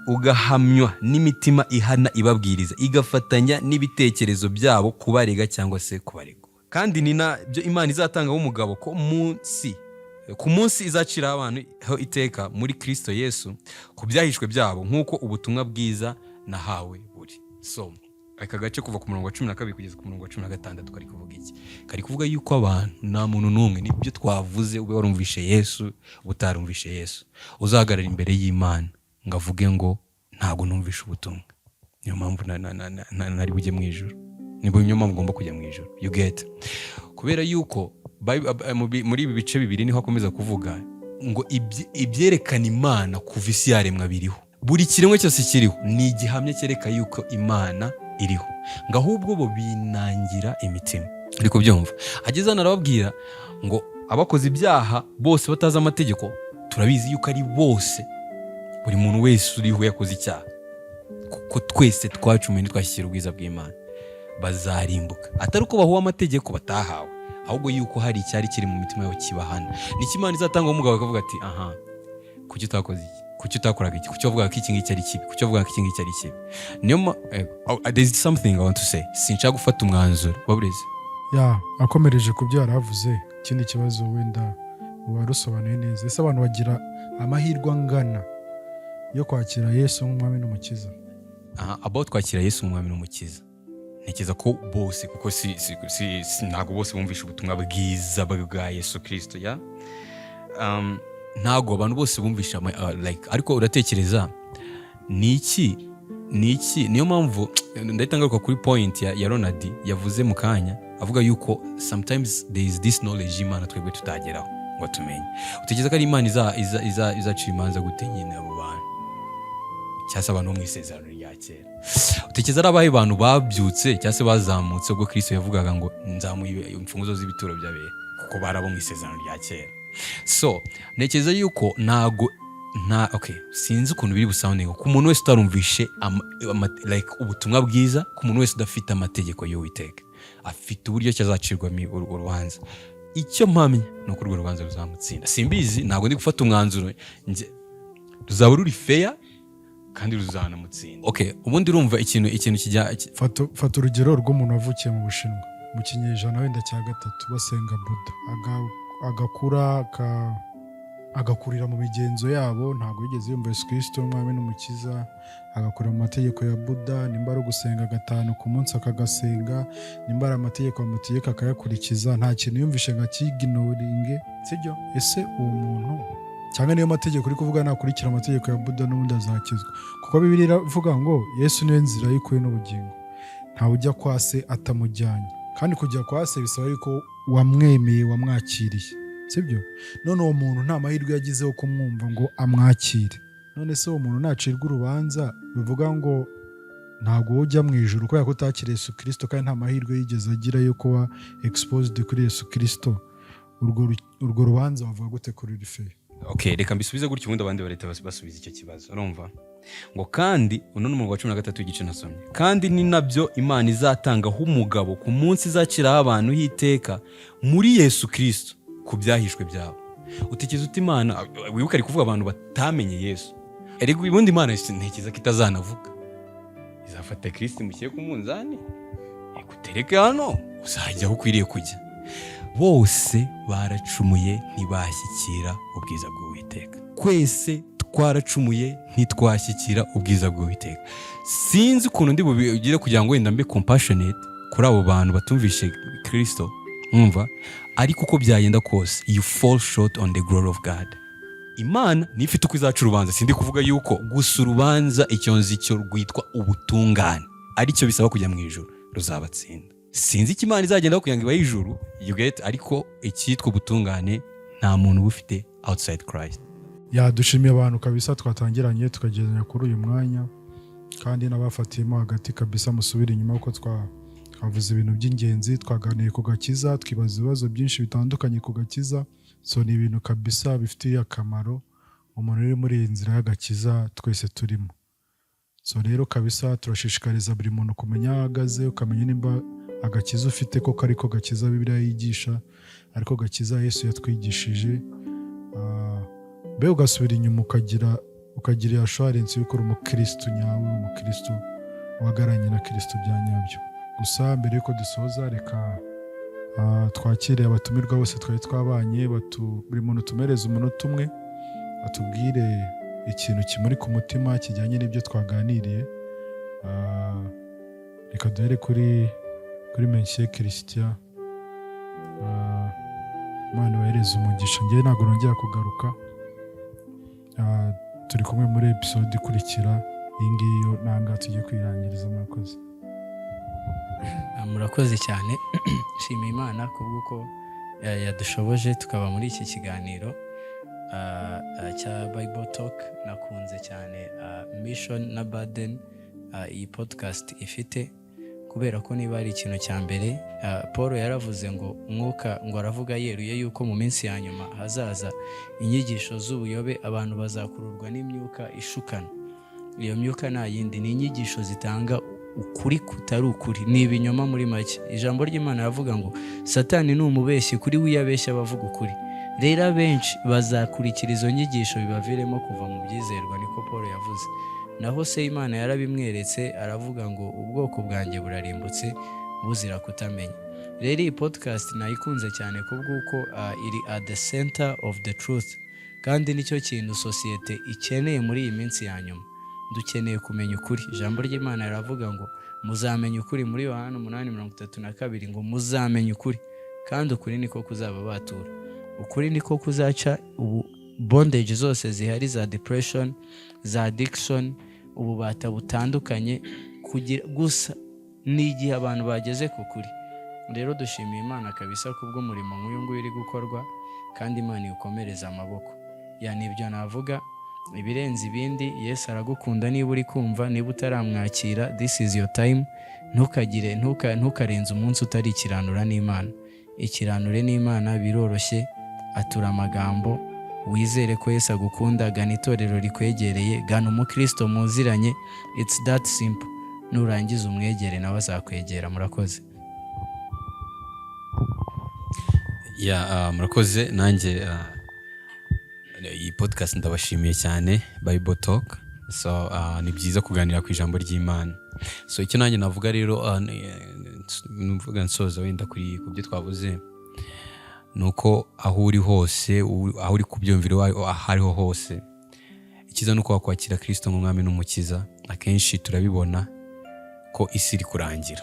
Speaker 10: ugahamywa n'imitima ihana ibabwiriza, igafatanya n'ibitekerezo byabo kubarega cyangwa se kubaregwa. Kandi ni nabyo Imana izatanga umugabo ko ku munsi izacira abantu iteka muri Kristo Yesu ku byahishwe byabo nk'uko ubutumwa bwiza nahawe buri. So aka gace kuva ku murongo wa 12 kugeza ku murongo wa 16 kari kuvuga iki? Kari kuvuga yuko abantu nta muntu n'umwe, nibyo twavuze, ube warumvishe Yesu utarumvishe Yesu, uzahagarara imbere y'Imana ngavuge ngo ntago numvishe ubutumwa, niyo mpamvu nari bujye mu ijuru. nibwo niyo mpamvu ugomba kujya mu ijuru. You get? Kubera yuko muri ibi bice bibiri niho akomeza kuvuga ngo ibyerekana Imana kuva isi yaremwa biriho. Buri kiremwa cyose kiriho ni igihamya cyereka yuko Imana iriho, ngo ahubwo bo binangira imitima. Uri kubyumva? Ageze hano arababwira ngo abakoze ibyaha bose batazi amategeko, turabizi yuko ari bose, buri muntu wese uriho yakoze icyaha, kuko twese twacumuye ntitwashyikira ubwiza bw'Imana, bazarimbuka. Atari uko bahuwe amategeko batahawe, ahubwo yuko hari icyari kiri mu mitima yabo kibahana. Niki Imana izatanga umugabo akavuga ati aha, kuki utakoze iki, kuki utakoraga iki, kuki uvuga ko iki ngiki ari kibi, kuki uvuga ko iki ngiki ari kibi. Niyo there's something I want to say. Sinshaka gufata umwanzuro wabureze.
Speaker 1: Akomereje ku byo yaravuze. Ikindi kibazo wenda warusobanuye neza. Ese abantu bagira amahirwe angana yo kwakira Yesu nk'umwami n'umukiza?
Speaker 10: About kwakira Yesu nk'umwami n'umukiza, ntekereza ko bose, kuko ntabwo bose bumvisha ubutumwa bwiza bwa Yesu Kristo, ya ntabwo abantu bose bumvisha ariko uratekereza niki niyo mpamvu ndahita ngaruka kuri point ya Ronald yavuze mu kanya, avuga yuko sometimes there is this knowledge Imana twebwe tutageraho ngo tumenye. Utekereza ko ari Imana izacira imanza gute nyine abo bantu, cyangwa abantu bo mu isezerano rya kera? Utekereza ari abahe bantu babyutse cyangwa se bazamutse ubwo Kristo yavugaga ngo nzamuye imfunguzo z'ibituro by'abera, kuko barabo mu isezerano rya kera? So ntekereza yuko sinzi ukuntu biri busounding ku muntu wese utarumvishe ubutumwa bwiza, ku muntu wese udafite amategeko y'Uwiteka, afite uburyo cyazacirwamo urubanza. Icyo mpamya ni uko urwo rubanza ruzamutsinda. Simbizi, ntabwo ndi gufata umwanzuro, ruzaba ruri fair kandi ruzanamutsinda. Ubundi urumva ikintu kijya
Speaker 1: fata urugero rw'umuntu wavukiye mu Bushinwa mu kinyejana wenda cya 3 basenga Buddha, agakura agakurira mu migenzo yabo, ntabwo yigeze yumva Yesu Kristo umwami n'umukiza, agakurira mu mategeko ya Buddha. Nimba ari gusenga 5 ku munsi akagasenga, nimba ari amategeko amutegeka akayakurikiza, nta kintu yumvishe nka kignoringe, sibyo? Ese uwo muntu cyangwa niyo mategeko uri kuvuga nakurikira amategeko ya Buddha n'ubundi azakizwa? Kuko Bibiliya iravuga ngo Yesu niwe nzira y'ukuri n'ubugingo, ntawe ujya kwa se atamujyanye, kandi kujya kwa se bisaba yuko wamwemeye, wamwakiriye, sibyo? None uwo muntu nta mahirwe yagizeho kumwumva ngo amwakire. None se uwo muntu nacirwa urubanza, bivuga ngo ntabwo ujya mu ijuru kubera ko utakiriye Yesu Kristo, kandi nta mahirwe yigeze agira yo kuba exposed kuri Yesu Kristo. Urwo rubanza bavuga gute kuri rife?
Speaker 10: Reka mbisubize gutyo, ubundi abandi bareta basubiza icyo kibazo. Urumva ngo kandi uno n'umurongo wa 13 w'igice nasomye, kandi ni nabyo Imana izatangaho umugabo ku munsi izaciraho abantu hiteka muri Yesu Kristo ku byahishwe byabo. Utekereza uti Imana, wibuka ari kuvuga abantu batamenye Yesu, ariko ubundi Imana ntekereza ko itazanavuga, izafata Kristo mushyire ku munzani igutereke hano, uzajya aho ukwiriye kujya. Bose baracumuye ntibashyikira ubwiza bw'Uwiteka. Twese twaracumuye ntitwashyikira ubwiza bw'Uwiteka. Sinzi ukuntu ndi bugire kugira ngo wenda mbe compassionate kuri abo bantu batumvishe Kristo, mwumva, ariko uko byagenda kose you fall short on the glory of God. Imana nifite uko izaca urubanza. Sindi kuvuga yuko gusa urubanza icyo nzi cyo rwitwa ubutungane aricyo bisaba kujya mu ijuru ruzabatsinda. Sinzi ko Imana izagenda kugira ngo ibahe ijuru, you get, ariko icyitwa ubutungane nta muntu bufite outside Christ.
Speaker 1: Dushimiye abantu kabisa twatangiranye tukageranya kuri uyu mwanya, kandi n'abafatiyemo hagati kabisa musubira inyuma uko twavuze ibintu by'ingenzi, twaganiye ku gakiza, twibaza ibibazo byinshi bitandukanye ku gakiza. So ni ibintu kabisa bifitiye akamaro umuntu uri muri iyi nzira y'agakiza twese turimo. So rero kabisa turashishikariza buri muntu kumenya ahagaze, ukamenya nimba agakiza ufite ko kariko gakiza Bibiliya yigisha, ariko gakiza Yesu yatwigishije. Be ugasubira inyuma ukagira assurance yuko uri umukristo nyawe, umukristo wagaranye na Kristo bya nyabyo. Gusa mbere yuko dusoza, reka twakire abatumirwa bose twari twabanye, buri muntu tumereze umunota umwe atubwire ikintu kimuri ku mutima kijyanye n'ibyo twaganiriye. Reka duhere kuri Menshie Christian. Imana wahereze umugisha. Njye ntabwo nongera kugaruka, turi kumwe muri episode ikurikira. Iyi ngiyo nanga tugiye kwirangiriza. Murakoze.
Speaker 2: murakoze cyane nshimiye Imana kubw'uko yadushoboje tukaba muri iki kiganiro cya Bible Talk. Nakunze cyane Mission na Burden iyi podcast ifite, kubera ko niba ari ikintu cya mbere Paul yaravuze ngo umwuka, ngo aravuga yeruye yuko mu minsi ya nyuma hazaza inyigisho z'ubuyobe, abantu bazakururwa n'imyuka ishukana. Iyo myuka nta yindi, ni inyigisho zitanga ukuri kutari ukuri, ni ibinyoma muri make. Ijambo ry'Imana ravuga ngo Satani ni umubeshyi, kuri we yabeshya abavuga ukuri. Rero abenshi bazakurikira izo nyigisho bibaviremo kuva mu byizerwa, niko Paul yavuze. Naho se Imana yarabimweretse, aravuga ngo ubwoko bwanjye burarimbutse buzira kutamenya. Rero iyi podcast nayikunze cyane kubw'uko iri at the center of the truth, kandi nicyo kintu sosiyete ikeneye muri iyi minsi ya nyuma. Dukeneye kumenya ukuri. Ijambo ry'Imana riravuga ngo muzamenya ukuri, muri Yohana 8:32 ngo muzamenya ukuri, kandi ukuri niko kuzaba batura. Ukuri niko kuzaca ubu bondage zose zihari za depression, za addiction, ububata butandukanye, kugira gusa n'igihe abantu bageze ku kuri. Rero dushimiye Imana kabisa kubwo murimo nk'uyu nguyu uri gukorwa, kandi Imana ikomereza amaboko. Nibyo navuga, ibirenze ibindi. Yesu aragukunda, niba uri kumva, niba utaramwakira, this is your time. Ntukarenze umunsi utari ikiranura n'Imana. Ikiranure n'Imana biroroshye, atura amagambo, wizere ko Yesu agukunda, gana itorero rikwegereye, gana umukristo muziranye, it's that simple. Nurangiza umwegere nawe azakwegera. Murakoze.
Speaker 10: Murakoze. Nanjye iyi podcast ndabashimiye cyane, Bible Talk. So ni byiza kuganira ku ijambo ry'Imana. So icyo nanjye navuga rero, mvuga nsoza wenda ku byo twavuze, nuko aho uri hose, aho uri kubyumvira aho ariho hose, ikiza nuko wakwakira Kristo nk'umwami n'umukiza. Akenshi turabibona ko isi iri kurangira,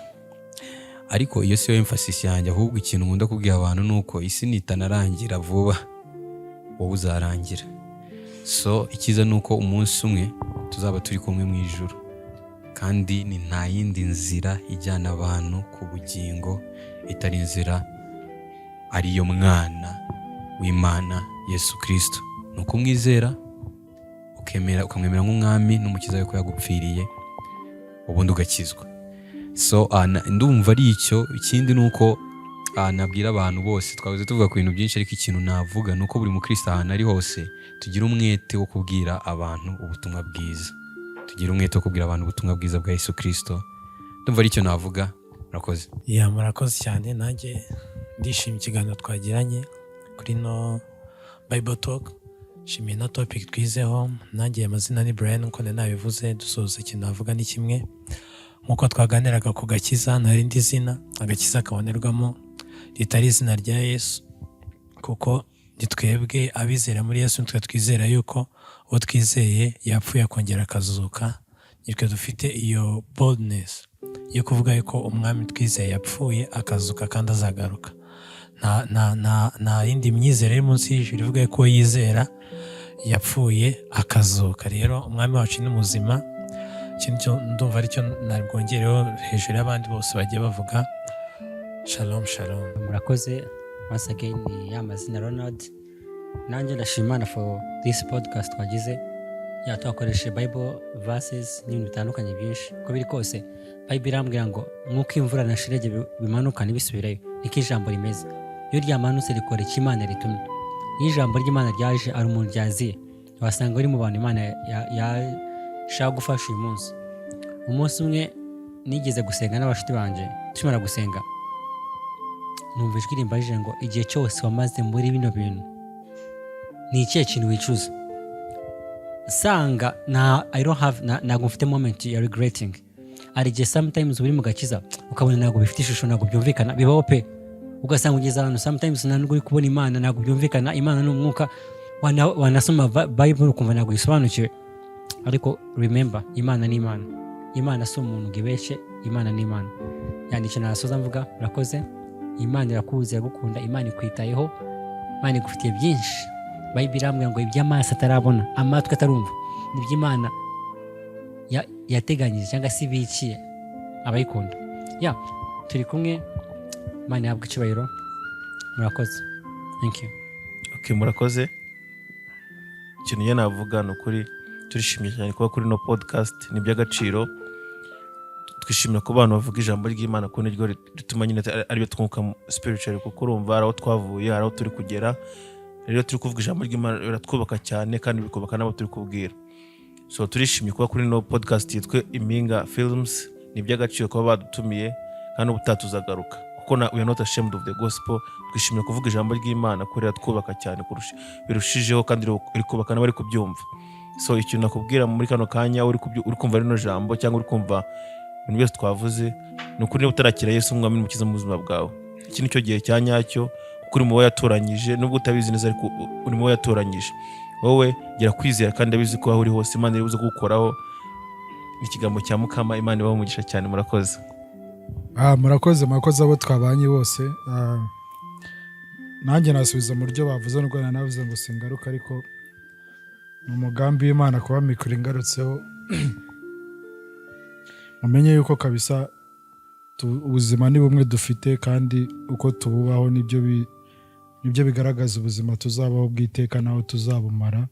Speaker 10: ariko iyo siyo emphasis yanjye. Ahubwo ikintu nkunda kubwira abantu nuko isi nitanarangira vuba, wowe uzarangira. So ikiza nuko umunsi umwe tuzaba turi kumwe mu ijuru, kandi ni nta yindi nzira ijyana abantu ku bugingo itari inzira ariyo mwana w'Imana Yesu Kristo. Nuko umwizera, ukamwemera nk'umwami n'umukiza we ko yagupfiriye, ubundi ugakizwa. So ndumva ari icyo. Ikindi nuko nabwira abantu bose, twavuze tuvuga ku bintu byinshi, ariko ikintu navuga nuko buri mukristo ahantu ari hose tugira umwete wo kubwira abantu ubutumwa bwiza. Tugira umwete wo kubwira abantu ubutumwa bwiza bwa Yesu Kristo. Ndumva ari icyo navuga. Murakoze.
Speaker 9: Murakoze cyane. Nanjye ndishimye ikiganiro twagiranye kuri no Bible Talk. Shimiye na topic twizeho. Nanjye amazina ni Brian, nko nabivuze. Dusoza ikintu navuga ni kimwe, nkuko twaganiraga ku gakiza, nta rindi zina agakiza kabonerwamo ritari izina rya Yesu, kuko twebwe abizera muri Yesu nitwe twizera yuko uwo twizeye yapfuye akongera akazuka. Nitwe dufite iyo boldness yo kuvuga yuko umwami twizeye yapfuye akazuka kandi azagaruka. nta yindi myizere iri munsi y'ijuru ivuga ko yizera yapfuye akazuka. Rero umwami wacu ni muzima. Ikintu ndumva aricyo nabwongereho hejuru y'abandi bose bagiye bavuga. Shalom shalom.
Speaker 8: Murakoze. Once again ni amazina Ronald. Nanjye ndashima Imana for this podcast twagize. Twakoresheje Bible verses n'ibintu bitandukanye byinshi. Uko biri kose Bible irambwira ngo nk'uko imvura na shelegi bimanuka ntibisubireyo, niko ijambo rimeze. Iyo ryamanutse rikora icyo Imana ritumye. Iyo ijambo ry'Imana ryaje ari umuntu ryaziye, wasanga uri mu bantu Imana yashaka gufasha uyu munsi. Umunsi umwe nigeze gusenga n'abashuti banje, tumara gusenga numva ijwi rimbajije ngo igihe cyose wamaze muri bino bintu ni ikihe kintu wicuza? Sanga ntabwo mfite moment ya regretting. Ari igihe sometimes uri mu gakiza ukabona ntabwo bifite ishusho, ntabwo byumvikana, bibaho pe. Ugasanga ugeze ahantu sometimes ntabwo uri kubona Imana, ntabwo byumvikana. Imana ni umwuka, wanasoma Bible ukumva ntabwo yisobanukiwe. Ariko remember, Imana ni Imana. Imana si umuntu ngo ibeshye, Imana ni Imana. Yani icyo nasoza mvuga, murakoze. Imana irakuzi, iragukunda, Imana ikwitayeho, Imana igufitiye byinshi. Bible irambwira ngo iby'amaso atarabona, amatwi atarumva, nibyo Imana yateganyije cyangwa se ibikiye abayikunda. turi kumwe. Imana ihabwe icyubahiro. Murakoze. Thank you.
Speaker 7: Okay, murakoze. Ikintu njye navuga ni ukuri turishimye cyane kuba kuri no podcast, ni iby'agaciro. Twishimira ko abantu bavuga ijambo ry'Imana ko niryo rituma nyine ari byo twunguka spiritually, kuko urumva hari aho twavuye, hari aho turi kugera. Rero turi kuvuga ijambo ry'Imana riratwubaka cyane kandi bikubaka n'abo turi kubwira. So turishimye kuba kuri no podcast yitwa Impinga Films, ni iby'agaciro kuba badutumiye kandi ubutatuzagaruka, kuko we are not ashamed of the gospel. Twishimira kuvuga ijambo ry'Imana ko riratwubaka cyane birushijeho kandi iri kubaka n'abari kubyumva. So ikintu nakubwira muri kano kanya uri kumva rino jambo cyangwa uri kumva ibintu byose twavuze, ni ukuri niba utarakira Yesu umwami n'umukiza mu buzima bwawe, iki nicyo gihe cya nyacyo, kuko uri mu bo yatoranyije. Nubwo utabizi neza ariko uri mu bo yatoranyije. Wowe gira kwizera kandi abizi ko aho uri hose Imana iribuze kugukoraho. Ni ikigambo cya Mukama. Imana ibahe umugisha cyane. Murakoze.
Speaker 1: Murakoze abo twabanye bose. Nanjye nasubiza mu buryo bavuze, nubwo navuze ngo singaruka, ariko ni umugambi w'Imana kuba mikoro ingarutseho. Mumenye yuko kabisa ubuzima ni bumwe dufite, kandi uko tububaho nibyo bigaragaza ubuzima tuzabaho bw'iteka naho tuzabumara.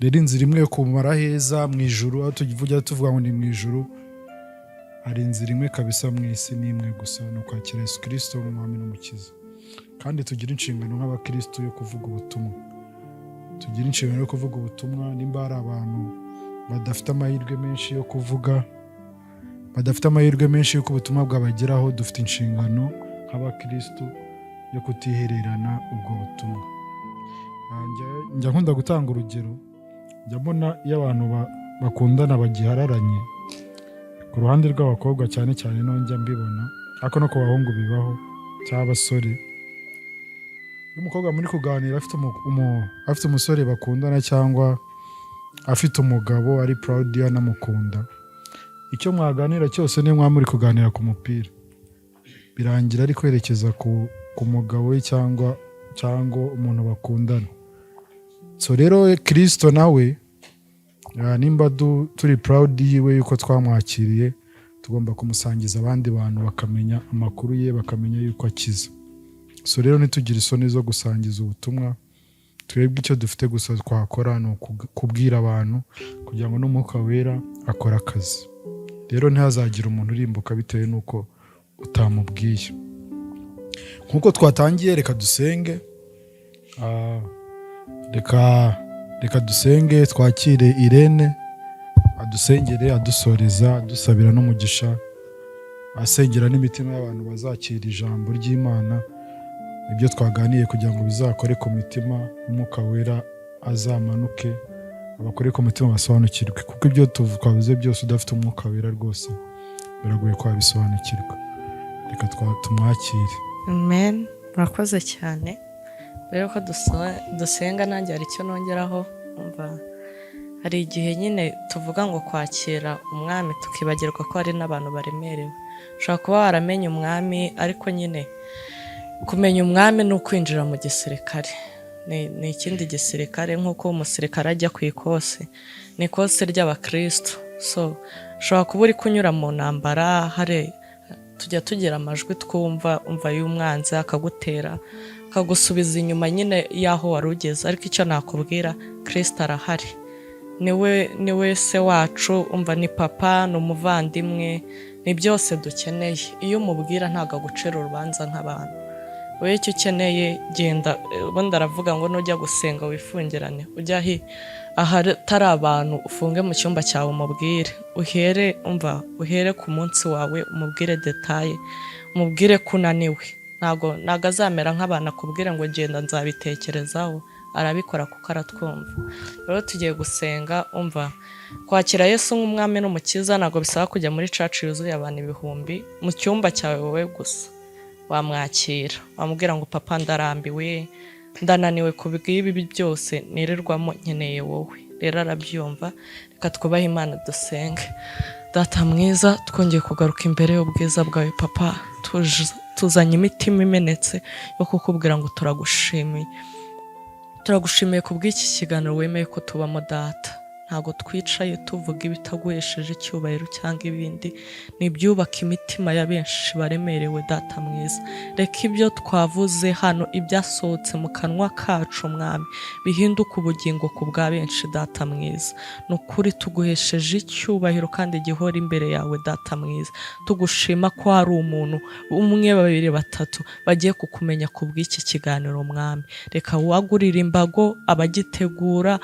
Speaker 1: Rero inzira imwe yo kumara heza mu ijuru, aho tuvuga ngo ni mu ijuru, hari inzira imwe kabisa mu isi, ni imwe gusa, ni ukwakira Yesu Kristo nk'umwami n'umukiza. Kandi tugira inshingano nk'abakristo yo kuvuga ubutumwa. Tugira inshingano yo kuvuga ubutumwa. Nimba hari abantu badafite amahirwe menshi yo kuvuga, badafite amahirwe menshi y'uko ubutumwa bwabageraho, dufite inshingano nk'abakristo yo kutihererana ubwo butumwa. Njya nkunda gutanga urugero. Njya mbona iyo abantu bakundana bagihararanye, ku ruhande rw'abakobwa cyane cyane no njya mbibona, ariko no ku bahungu bibaho cyangwa abasore. Umukobwa muri kuganira afite umusore bakundana cyangwa afite umugabo ari proud yanamukunda, icyo mwaganira cyose ni muri kuganira ku mupira, birangira ari kwerekeza ku mugabo we cyangwa umuntu bakundana. So rero Kristo nawe nimba turi proud yiwe yuko twamwakiriye, tugomba kumusangiza abandi bantu bakamenya amakuru ye, bakamenya yuko akiza. So rero ntitugire isoni zo gusangiza ubutumwa. Twebwe icyo dufite gusa twakora ni kubwira abantu kugira ngo n'Umwuka Wera akora akazi. Rero ntihazagira umuntu urimbuka bitewe n'uko utamubwiye. Nk'uko twatangiye, reka dusenge. Reka dusenge, twakire Irene adusengere, adusoreza, adusabira n'umugisha, asengera n'imitima y'abantu bazakira ijambo ry'Imana, ibyo twaganiye kugira ngo bizakore ku mitima, Umwuka Wera azamanuke abakore ku mitima basobanukirwe, kuko ibyo twavuze byose udafite Umwuka Wera rwose biragoye ko wabisobanukirwa. Reka tumwakire.
Speaker 3: Amen. Murakoze cyane. Rero ko dusenga, nanjye hari icyo nongeraho. Hari igihe nyine tuvuga ngo kwakira umwami tukibagirwa ko hari n'abantu baremerewe. Ushobora kuba waramenye umwami, ariko nyine kumenya umwami ni ukwinjira mu gisirikare. Ni ikindi gisirikare, nk'uko umusirikare ajya ku ikosi, ni ikosi ry'abakristo. So ushobora kuba uri kunyura mu ntambara, tujya tugira amajwi twumva y'umwanzi akagutera, akagusubiza inyuma nyine y'aho wari ugeze. Ariko icyo nakubwira, Kristo arahari. Niwe se wacu, ni papa, ni umuvandimwe, ni byose dukeneye. Iyo umubwira ntabwo agucira urubanza nk'abantu. Wowe icyo ukeneye, genda. Ubundi aravuga ngo nujya gusenga wifungirane, ujya ahatari abantu, ufunge mu cyumba cyawe umubwire. Uhere ku munsi wawe, umubwire detaye, umubwire ko unaniwe. Ntabwo azamera nk'abantu akubwira ngo genda nzabitekerezaho. Arabikora kuko aratwumva. Rero tugiye gusenga. Kwakira Yesu nk'umwami n'umukiza ntabwo bisaba kujya muri church yuzuye abantu ibihumbi. Mu cyumba cyawe wowe gusa wamwakira, wamubwira ngo papa ndarambiwe, ndananiwe kubw'ibi byose nirirwamo, nkeneye wowe. Rero arabyumva. Reka twubahe Imana dusenge. Data mwiza, twongeye kugaruka imbere y'ubwiza bwawe papa, tuzanye imitima imenetse yo kukubwira ngo turagushimiye kubw'iki kiganiro wemeye ko tubamo data. ntabwo twicaye tuvuga ibitaguhesheje icyubahiro cyangwa ibindi, ni ibyubaka imitima ya benshi baremerewe data mwiza. Reka ibyo twavuze hano, ibyasohotse mu kanwa kacu mwami, bihinduka ubugingo ku bwa benshi data mwiza. Ni ukuri tuguhesheje icyubahiro kandi gihora imbere yawe data mwiza, tugushima ko hari umuntu umwe, babiri, batatu bagiye kukumenya ku bw'iki kiganiro mwami. Reka wagurire imbago abagitegura,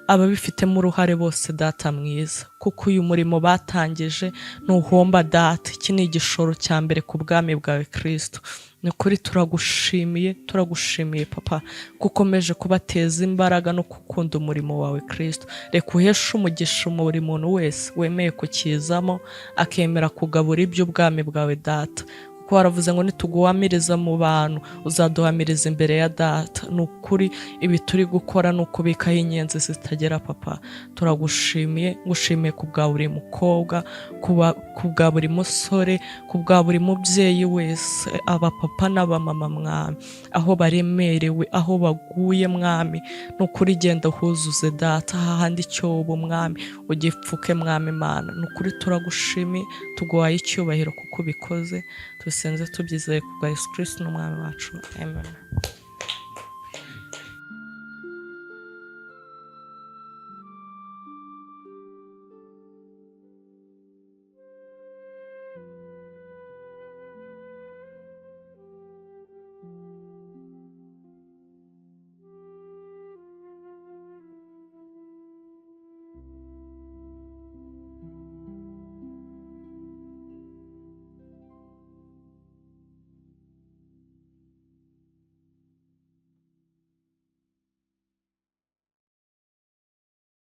Speaker 3: ababifitemo uruhare bose data mwiza, kuko uyu murimo batangije ntuhomba data. Iki ni igishoro cya mbere ku bwami bwawe Kristo. Ni ukuri turagushimiye papa, ko ukomeje kubateza imbaraga no gukunda umurimo wawe Kristo. Reka uheshe umugisha buri muntu wese wemeye kukizamo, akemera kugabura iby'ubwami bwawe data, kuko waravuze ngo nituguhamiriza mu bantu uzaduhamiriza imbere ya data. Ni ukuri ibi turi gukora ni ukubikaho inyenzi zitagera papa. Turagushimiye, ngushimiye ku bwa buri mukobwa, ku bwa buri musore, ku bwa buri mubyeyi wese, abapapa n'abamama mwami, aho baremerewe, aho baguye mwami. Ni ukuri genda uhuzuze data, hahandi icyobo mwami ugipfuke mwami Imana. Ni ukuri turagushimiye, tuguhaye icyubahiro kuko ubikoze, tubisenze tubyizeye ku bwa Yesu Kristo n'umwami wacu, amen.